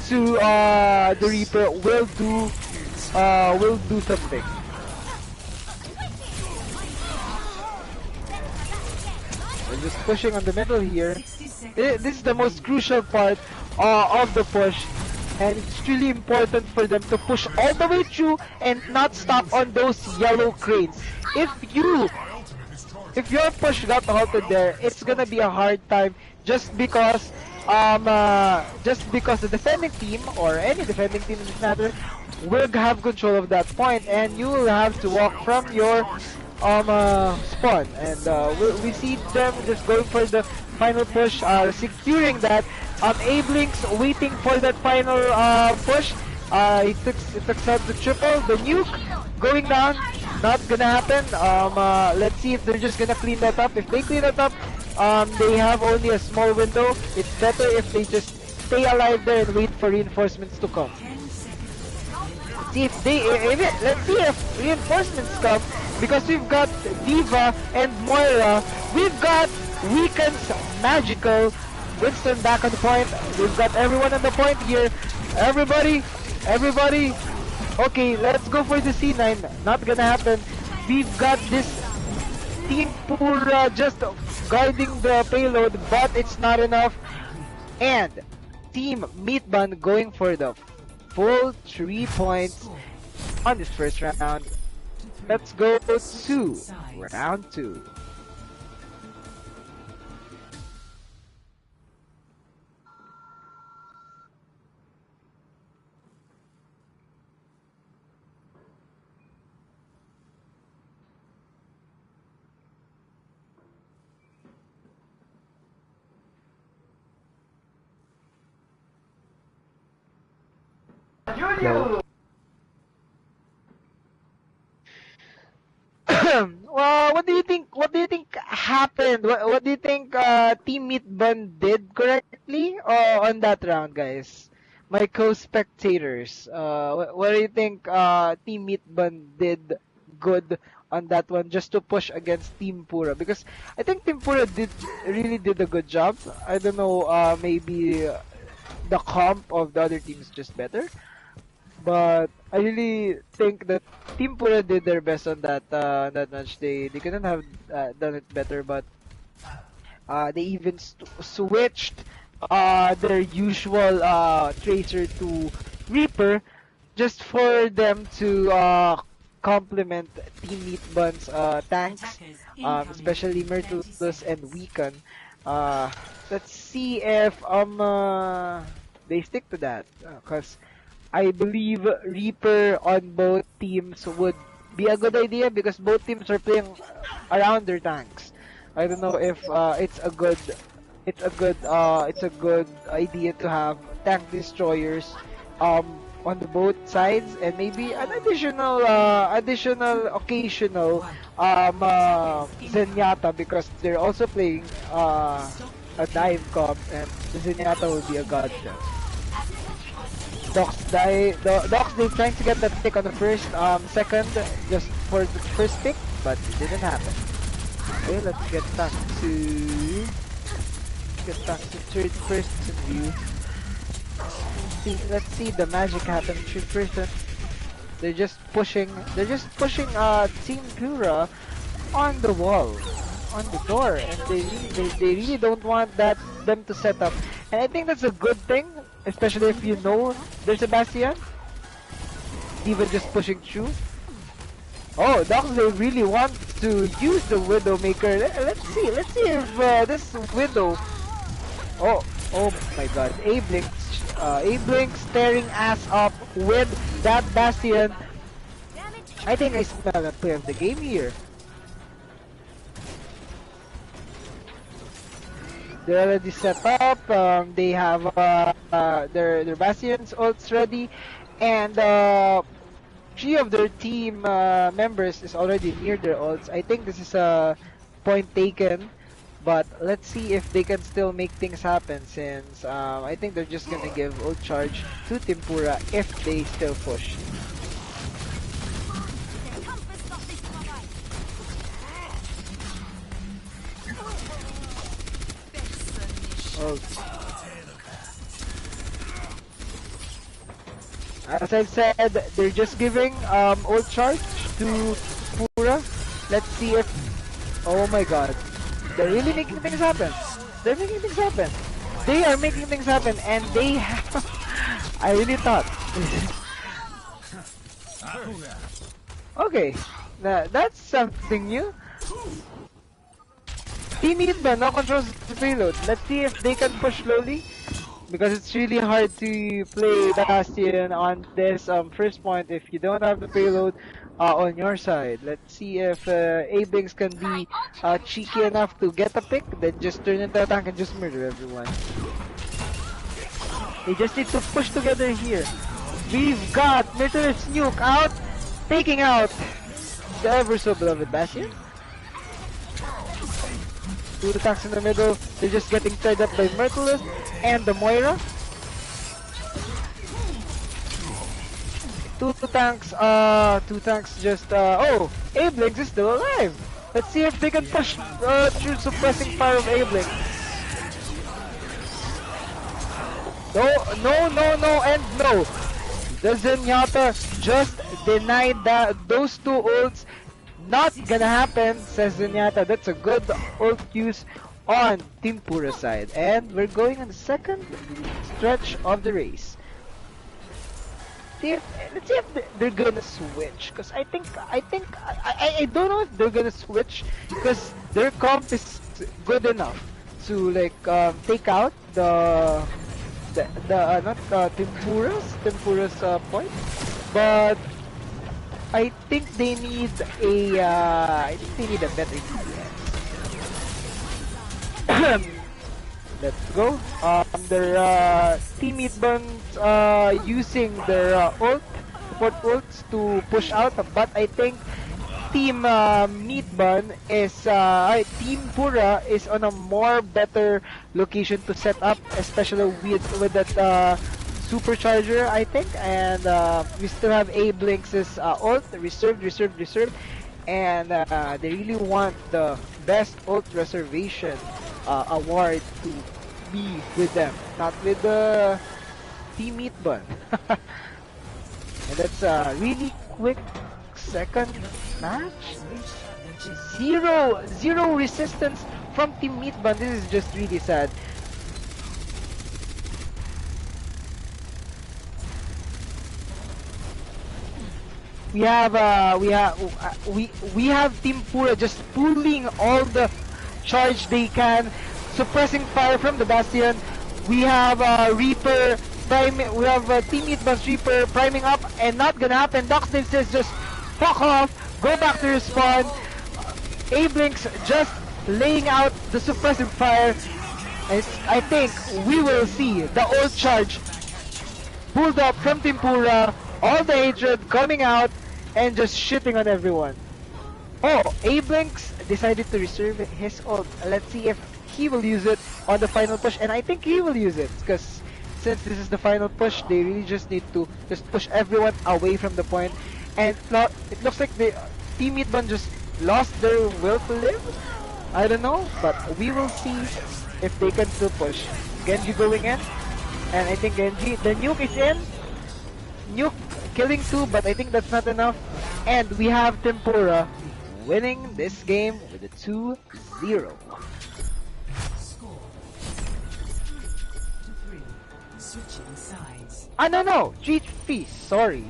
to the Reaper will do something. We're just pushing on the middle here. This is the most crucial part of the push, and it's really important for them to push all the way through and not stop on those yellow cranes. If your push got halted there, it's gonna be a hard time, just because the defending team, or any defending team in this matter, will have control of that point, and you will have to walk from your spawn. And we see them just going for the final push, securing that. A-Blinks waiting for that final push. It took out the triple, the nuke going down. Not gonna happen. Let's see if they're just gonna clean that up. If they clean it up, they have only a small window. It's better if they just stay alive there and wait for reinforcements to come. Let's see if reinforcements come, because we've got Diva and Moira. We've got Weekend's Magical. Winston back on the point. We've got everyone on the point here. Everybody. Okay, let's go for the C9. Not gonna happen. We've got this Teampura just guarding the payload, but it's not enough. And Team Meatbun going for the full 3 points on this first round. Let's go to round 2. No. Well, what do you think happened? What do you think Team Meatbun did correctly on that round, guys? My co-spectators, what do you think Team Meatbun did good on that one, just to push against Teampura? Because I think Teampura really did a good job. I don't know, maybe the comp of the other team is just better. But I really think that Teampura did their best on that match. They couldn't have done it better, but they even switched their usual Tracer to Reaper, just for them to complement Team Meatbun's tanks, especially Myrtlus and Weaken. Let's see if they stick to that, because I believe Reaper on both teams would be a good idea, because both teams are playing around their tanks. I don't know if it's a good idea to have tank destroyers on the both sides, and maybe an additional occasional Zenyatta, because they're also playing a dive comp, and the Zenyatta will be a godsend. Docs die. The Docs they trying to get that pick on the first second just for the first pick, but it didn't happen. Okay, let's get back to third person view. Let's see the magic happen in third person. They're just pushing Teampura on the wall, on the door, and they really don't want them to set up. And I think that's a good thing, especially if you know there's a Bastion. Even just pushing through. Oh, Docs they really want to use the Widowmaker. Let's see if this Widow. Oh my God, A-Blink staring ass up with that Bastion. I think I smell a play of the game here. They're already set up. They have their Bastions ults ready, and 3 of their team members is already near their ults. I think this is a point taken. But let's see if they can still make things happen, since I think they're just gonna give ult charge to Teampura if they still push. Oh. As I've said, they're just giving ult charge to Teampura. Let's see if... Oh my God. They're really making things happen. They're making things happen. They are making things happen, and they have... I really thought. Okay, that's something new. Team Meatbun now controls the payload. Let's see if they can push slowly, because it's really hard to play Bastion on this first point if you don't have the payload on your side. Let's see if A-Blinks can be cheeky enough to get a pick, then just turn into a tank and just murder everyone. They just need to push together here. We've got Merciless Nuke out, taking out the ever so beloved Bastion. 2 attacks in the middle, they're just getting tied up by Merciless and the Moira. 2 tanks just, oh, A-Blinks is still alive! Let's see if they can push through suppressing fire of A-Blinks. No, and no! The Zenyatta just denied those 2 ults. Not gonna happen, says Zenyatta. That's a good ult use on Teampura side. And we're going on the second stretch of the race. Let's see if they're gonna switch, because I don't know if they're gonna switch, because their comp is good enough to like take out the not Teampura's point, but I think they need a better DPS. Let's go. Their Team Meatbun using their support ults to push out, but I think Team Meatbun is Teampura is on a more better location to set up, especially with that supercharger, I think, and we still have A-Blinks' ult reserved, and they really want the best ult reservation award to be with them, not with the Team Meatbun. And that's a really quick second match. Zero resistance from Team Meatbun. This is just really sad. We have Teampura just pulling all the charge they can, suppressing fire from the Bastion. We have Reaper priming. We have Team Meatbun's Reaper priming up, and not gonna happen. Doxdave says just fuck off, go back to respawn. A-Blinks just laying out the suppressive fire. I think we will see the old charge pulled up from Teampura. All the hatred coming out and just shitting on everyone. Oh, A-Blinks decided to reserve his ult. Let's see if he will use it on the final push, and I think he will use it because since this is the final push, they really just need to just push everyone away from the point. And it looks like the Team Meatbun just lost their will to live. I don't know, but we will see if they can still push. Genji going in, and I think Genji, the nuke is in. Nuke killing 2, but I think that's not enough. And we have Teampura winning this game with a 2-0. Score 3. Switching sides. Ah, no, 3-3, sorry.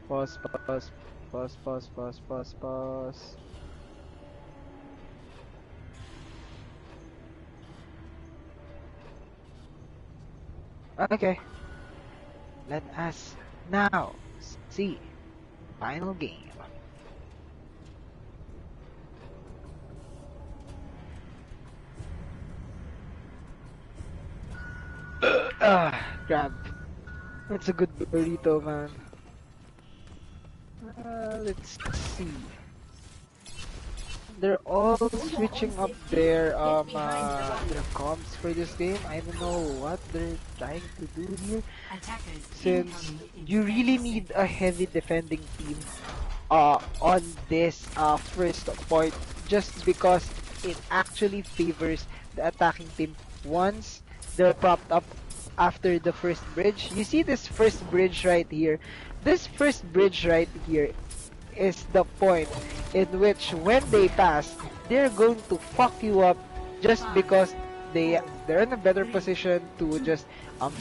Pause. Okay. Let us now see final game. Grab. That's a good burrito, man. Let's see. They're all switching up their comps for this game. I don't know what they're trying to do here, since you really need a heavy defending team on this first point, just because it actually favors the attacking team once they're propped up after the first bridge. You see this first bridge right here? This first bridge right here is the point in which when they pass, they're going to fuck you up just because they're in a better position to just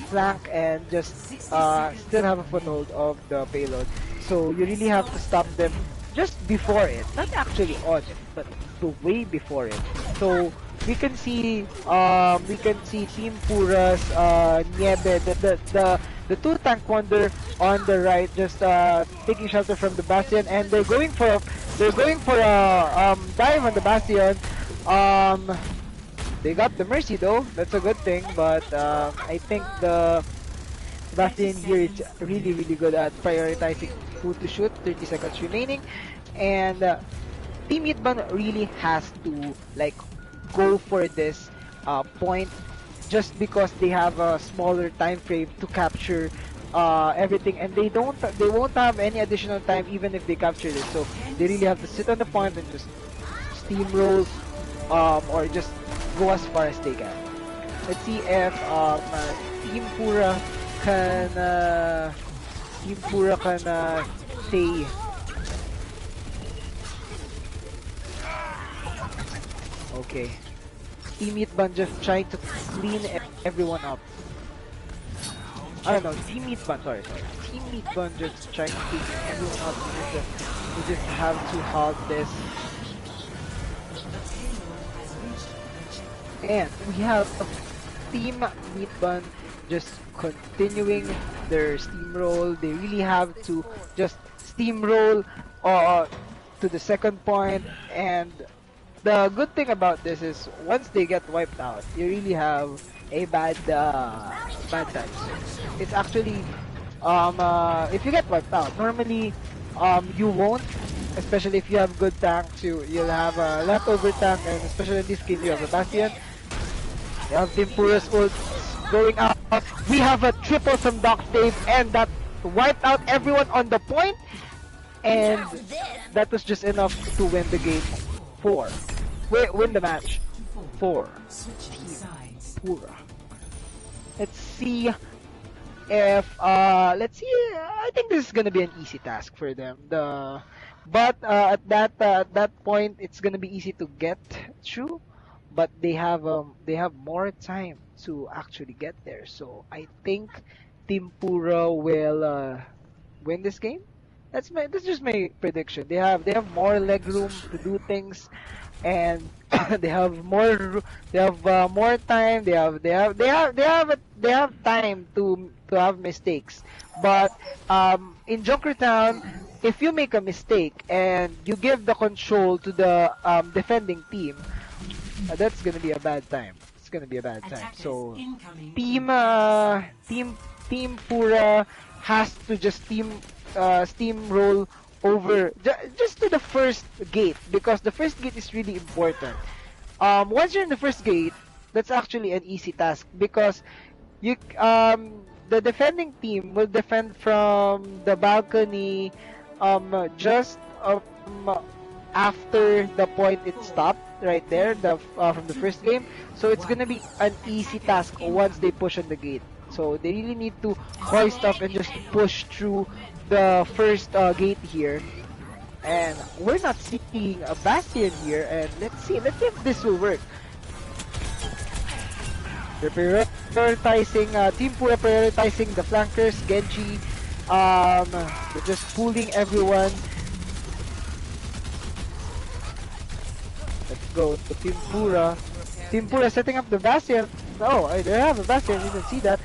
flank and just still have a foothold of the payload. So you really have to stop them just before it, not actually on it, but the way before it. So we can see Teampura's Niebe, the two tank wonder on the right, just taking shelter from the bastion, and they're going for a dive on the bastion. They got the mercy though, that's a good thing, but I think the bastion here is really good at prioritizing who to shoot. 30 seconds remaining, and Team Meatbun really has to like go for this point, just because they have a smaller time frame to capture everything, and they won't have any additional time even if they capture this. So they really have to sit on the point and just steamroll, or just go as far as they can. Let's see if Teampura can stay. Okay. Team Meatbun just trying to clean everyone up. I don't know, Team Meatbun, sorry. Team Meatbun just trying to clean everyone up. We just have to halt this. And we have Team Meatbun just continuing their steamroll. They really have to just steamroll to the second point, and the good thing about this is once they get wiped out, you really have a bad time. It's actually if you get wiped out, normally you won't, especially if you have good tanks. You'll have a leftover tank, and especially in this case you have a bastion. You have Teampura's ult going out. We have a triple from Doc Dave, and that wiped out everyone on the point, and that was just enough to win the game. Win the match for Teampura. Let's see if let's see. I think this is gonna be an easy task for them. But at that point, it's gonna be easy to get through. But they have more time to actually get there. So I think Teampura will win this game. That's just my prediction. They have more leg room to do things, and they have more time. They have time to have mistakes. But in Jokertown, if you make a mistake and you give the control to the defending team, that's gonna be a bad time. It's gonna be a bad time. So Teampura has to just steamroll over just to the first gate, because the first gate is really important. Once you're in the first gate, that's actually an easy task because you the defending team will defend from the balcony just after the point it stopped right there, from the first game. So it's gonna be an easy task once they push on the gate. So they really need to hoist up and just push through the first gate here. And we're not seeing a Bastion here, and let's see if this will work. They're prioritizing, Teampura prioritizing the flankers, Genji, they're just pulling everyone. Let's go to Teampura. Teampura setting up the Bastion. Oh, they have a Bastion, you can see that.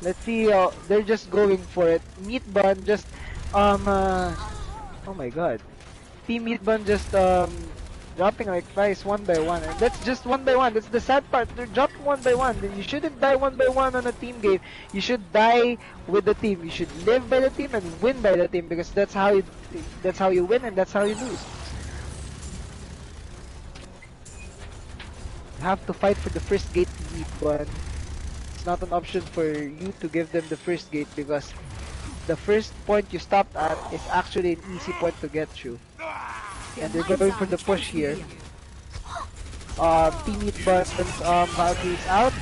Let's see, they're just going for it. Meatbun just, oh my god. Team Meatbun just, dropping like flies one by one, and that's just one by one. That's the sad part. They're dropping one by one. Then you shouldn't die one by one on a team game. You should die with the team. You should live by the team and win by the team, because that's how you win and that's how you lose. You have to fight for the first gate to beat one. It's not an option for you to give them the first gate, because the first point you stopped at is actually an easy point to get through. And they're going for the push here. Team Meatbun's Valkyrie's out.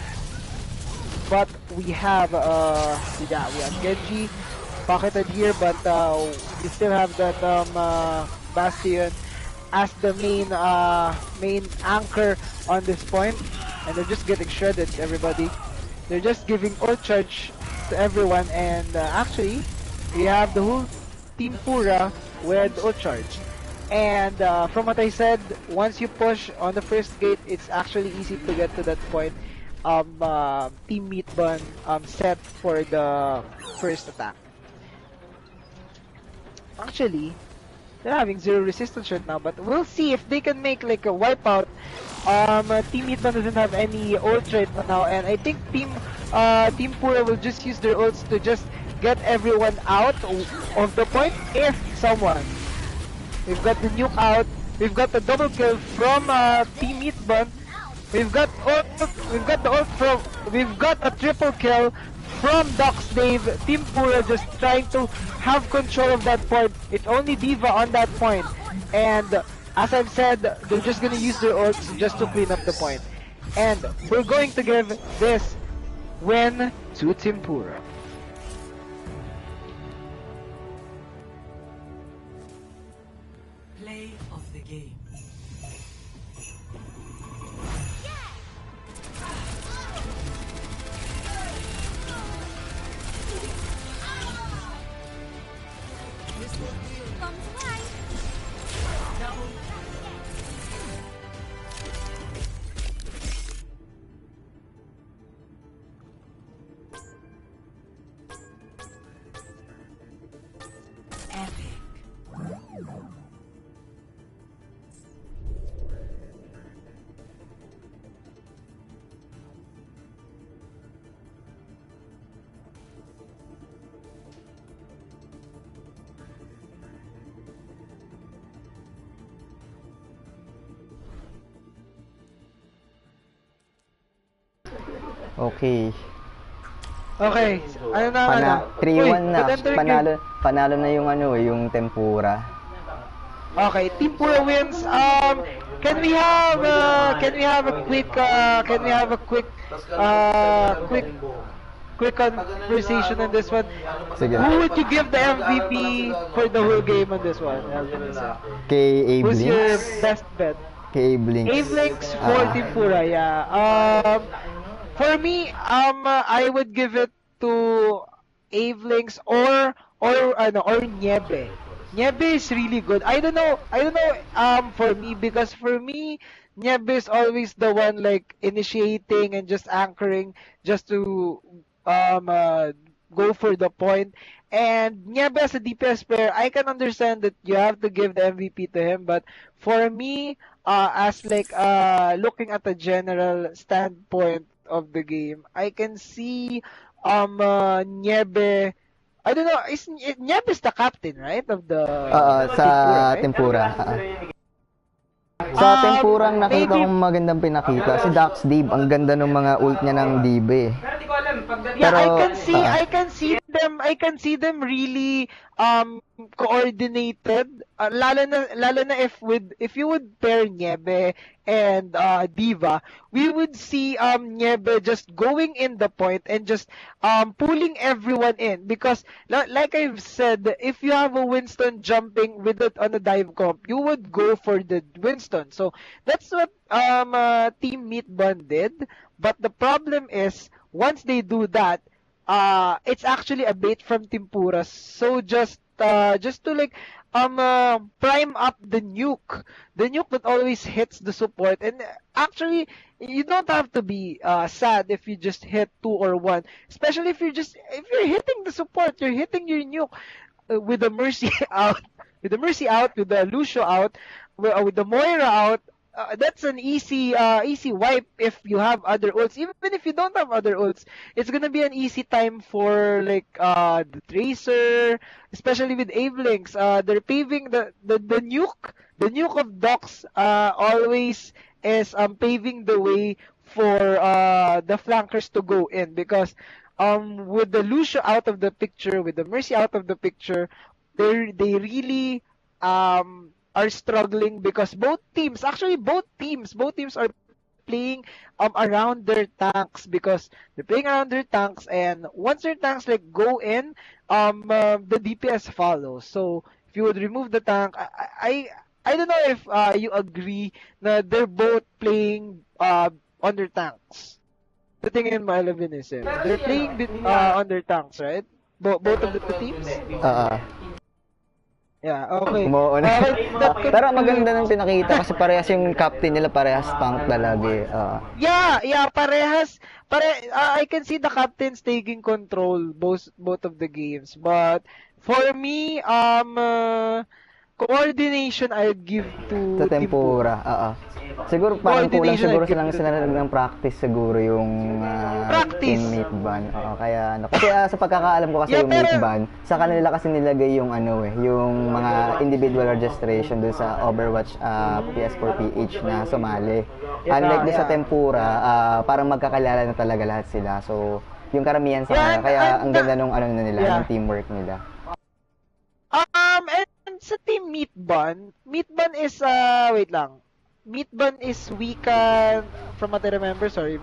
But we have Genji pocketed here, but we still have that Bastion as the main anchor on this point. And they're just getting shredded, everybody. They're just giving ult charge to everyone, and actually we have the whole Teampura with ult charge. And from what I said, once you push on the first gate, it's actually easy to get to that point. Team Meatbun set for the first attack. Actually, they're having 0 resistance right now, but we'll see if they can make like a wipeout. Team Meatbun doesn't have any ult right now, and I think Teampura will just use their ults to just get everyone out of the point if someone. We've got the nuke out. We've got the double kill from Team Meatbun. We've got a triple kill from Doc's Dave. Teampura just trying to have control of that point. It's only D.Va on that point. And as I've said, they're just gonna use their ults just to clean up the point. And we're going to give this win to Teampura. Play of the game. Okay. Okay, ano na? 3-1 na. Uy, Panalo na yung yung Teampura. Okay, Teampura wins. Can we have a quick conversation on this one? Sige. Who would you give the MVP for the whole game on this one? Kay Who's your Ablinks. best bet? Kay Ablinks. Ablinks for Teampura, yeah. For me, I would give it to Avlinks or Niebe. Niebe is really good. I don't know, for me, because for me, Niebe is always the one like initiating and just anchoring just to go for the point. And Niebe as a DPS player, I can understand that you have to give the MVP to him, but for me, as like looking at the general standpoint of the game, I can see Niebe I don't know, Nyeb is the captain, right? Of the Sa Teampura, right? Tempura. Sa Tempura, ang nakita maybe- kong magandang pinakita, si Dax Dave. Ang ganda ng mga ult niya ng Dibe. Yeah, Pero, I can see them really coordinated. Lalo na if you would pair Niebe and Diva, we would see Niebe just going in the point and just pulling everyone in, because like I've said, if you have a Winston jumping with it on a dive comp, you would go for the Winston. So that's what Team Meatbun did. But the problem is, once they do that, it's actually a bait from Teampura. So just to like prime up the nuke that always hits the support. And actually, you don't have to be sad if you just hit 2 or 1, especially if you're hitting the support, you're hitting your nuke with the Mercy out, with the Lucio out, with the Moira out. That's an easy wipe if you have other ults. Even if you don't have other ults, it's gonna be an easy time for like the Tracer, especially with Avelynx. They're paving the nuke of Docs always is paving the way for the flankers to go in, because with the Lucio out of the picture, with the Mercy out of the picture, they really are struggling, because both teams are playing around their tanks, because they're playing around their tanks, and once their tanks like go in, the DPS follows. So if you would remove the tank, I don't know if you agree na they're both playing on their tanks. The thing in my Elevenism, they're playing on their tanks, right? Both of the teams. Yeah, okay. Umuuna. Pero maganda ng pinakita kasi parehas yung captain nila, parehas tank talaga eh. Yeah, parehas. I can see the captains taking control both of the games. But for me, coordination I'd give to Tempura. Siguro parang kulang siguro sila ng practice siguro yung Practice. Team Meatbun. Kaya ano. Kasi sa pagkakaalam ko kasi yung Meatbun, sa kanila kasi nilagay yung yung mga individual registration dun sa Overwatch PS4 PH na sumali. Unlike doon sa Tempura, parang magkakalala na talaga lahat sila. So, yung karamihan sa kanila. Kaya ang ganda nung nila, ng teamwork nila. And sa Team Meatbun is wait lang. Meatbun is Weekend, from what I remember, sorry,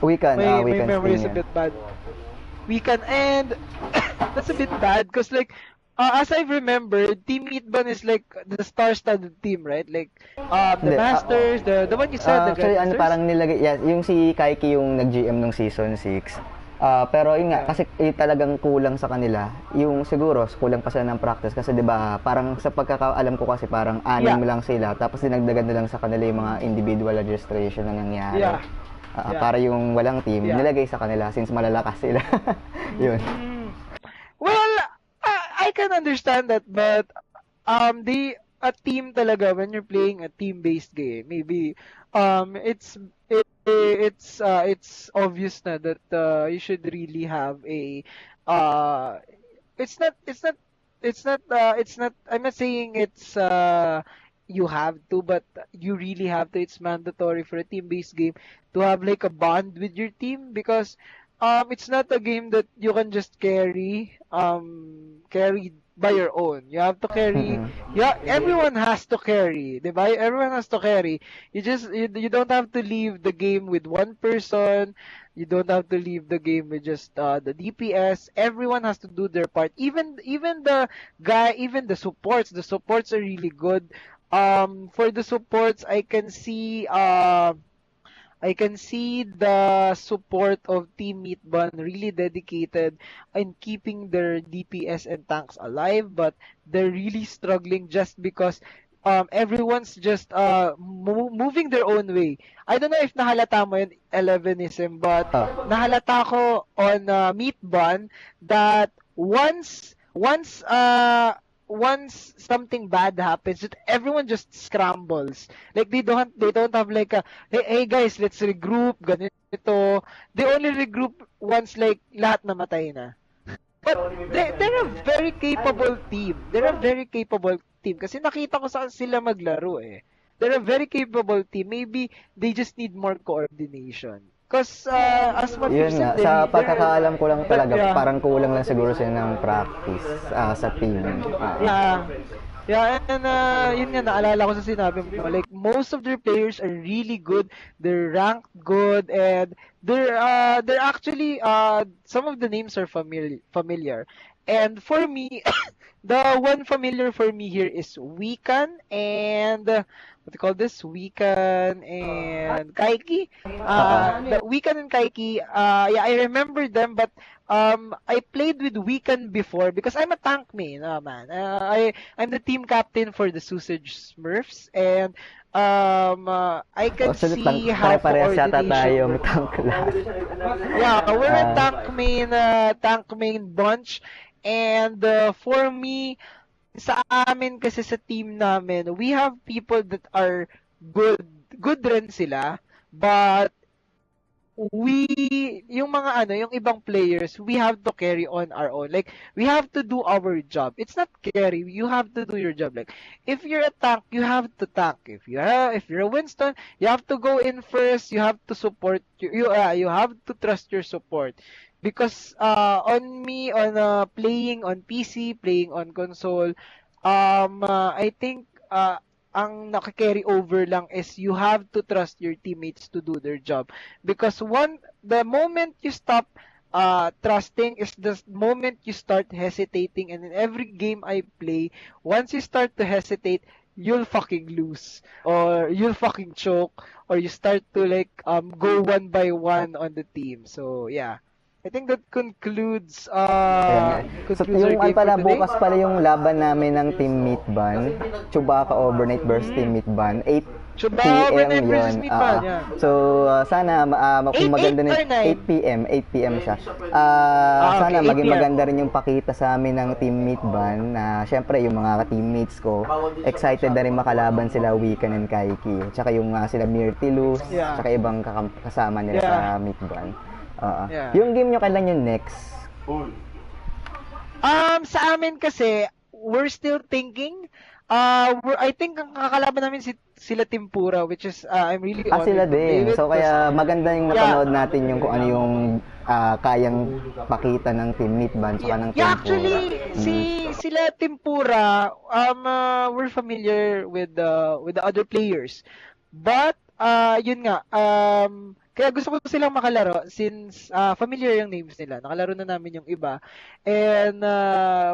Weekend, my Weekend memory is a bit bad. Weekend, and that's a bit bad, because like, as I've remembered, Team Meatbun is like the star-studded team, right? Like, the Masters, the one you said, the Grandmasters. Parang nilagay, yung si Kaiki yung nag-GM nung season 6. Pero yun nga, kasi talagang kulang sa kanila. Yung siguro, kulang pa sila ng practice. Kasi 'di ba parang sa pagkakaalam ko kasi parang 6 lang sila. Tapos dinagdagan na lang sa kanila yung mga individual registration na nangyari. Para yung walang team, nilagay sa kanila since malalakas sila. Yun. Well, I can understand that, but a team talaga, when you're playing a team-based game, maybe it's obvious na that you should really have a it's not I'm not saying it's you have to, but you really have to. It's mandatory for a team-based game to have like a bond with your team, because it's not a game that you can just carry by your own. You have to carry. Yeah, everyone has to carry, diba? Everyone has to carry. You don't have to leave the game with one person. You don't have to leave the game with just the DPS. Everyone has to do their part. Even the supports. The supports are really good. For the supports, I can see the support of Team Meatbun really dedicated in keeping their DPS and tanks alive, but they're really struggling just because everyone's just moving their own way. I don't know if nahalata mo yun, Elevenism, but nahalata ko on Meatbun that once something bad happens, everyone just scrambles. Like they don't have like a hey guys, let's regroup, ganito. They only regroup once like lahat namatay na. But they're a very capable team. They're a very capable team. Kasi nakita ko saan sila maglaro eh. They're a very capable team. Maybe they just need more coordination. Because as what Yun you've nga, said, sa they're- pagkakaalam ko lang talaga, Yeah. parang kulang lang siguro sila ng practice sa team. Yeah. Yeah, and yun nga, naalala ko sa sinabi mo, like, most of their players are really good, they're ranked good, and they're actually, some of the names are familiar. And for me, the one familiar for me here is Weekan and, what do you call this? Weekan and Kaiki. The Weekan and Kaiki, yeah, I remember them, but I played with Weekend before because I'm a tank main, man. I'm the team captain for the Sausage Smurfs, and I can see how pare-parehas yata tayo, coordination may tank lahat. Yeah, we're a tank main bunch, and for me, sa amin kasi sa team namin, we have people that are good rin sila, but yung yung ibang players, we have to carry on our own. Like, we have to do our job. It's not carry, you have to do your job. Like, if you're a tank, you have to tank. If you're a Winston, you have to go in first. You have to support. You have to trust your support. Because playing on PC, playing on console, I think ang nakakarry over lang is you have to trust your teammates to do their job. Because the moment you stop trusting is the moment you start hesitating. And in every game I play, once you start to hesitate, you'll fucking lose. Or you'll fucking choke. Or you start to go one by one on the team. So, yeah. I think that concludes So, our yung game pala, for today. bukas pala yung laban namin ng Team Meatbun, Chewbacca Overnight versus Team Meatbun, 8 Chewbacca PM Overnight yun. versus Meatbun, yeah. So, sana kung 8 maganda or rin, 9? 8 PM siya. Sana okay, 8 maging PM. maganda rin yung pakita sa amin ng Team Meatbun na syempre yung mga teammates ko, excited na rin makalaban sila Weekend and Kaiki. Tsaka yung sila Myrtilus, Yeah. tsaka ibang kasama nila Yeah. sa Meatbun. Yeah. Yung game nyo kailan yung next? Sa amin kasi, we're still thinking. I think ang kakalaban namin sila Teampura, which is I'm really honored Sila to play din. with. So kaya maganda yung napanood Yeah. natin yung kung ano yung kayang pakita ng Team Meatbun tsaka ng Yeah, Teampura. actually, sila Teampura, we're familiar with the other players. But yun nga, kaya gusto ko silang makalaro since familiar yung names nila. Nakalaro na namin yung iba. And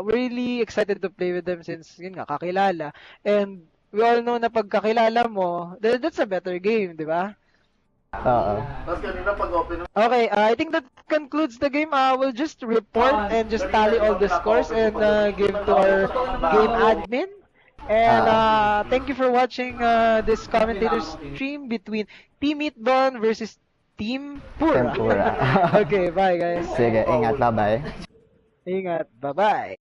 we're really excited to play with them since yun nga, kakilala. And we all know na pagkakilala mo, that's a better game, di ba? Oo. Okay, I think that concludes the game. We'll just report and just tally all the scores and give to our game admin. And thank you for watching this commentator stream between Team Meatbun versus Teampura. Teampura. Okay, bye guys. Sige, ingat. Bye-bye. Ingat, bye-bye.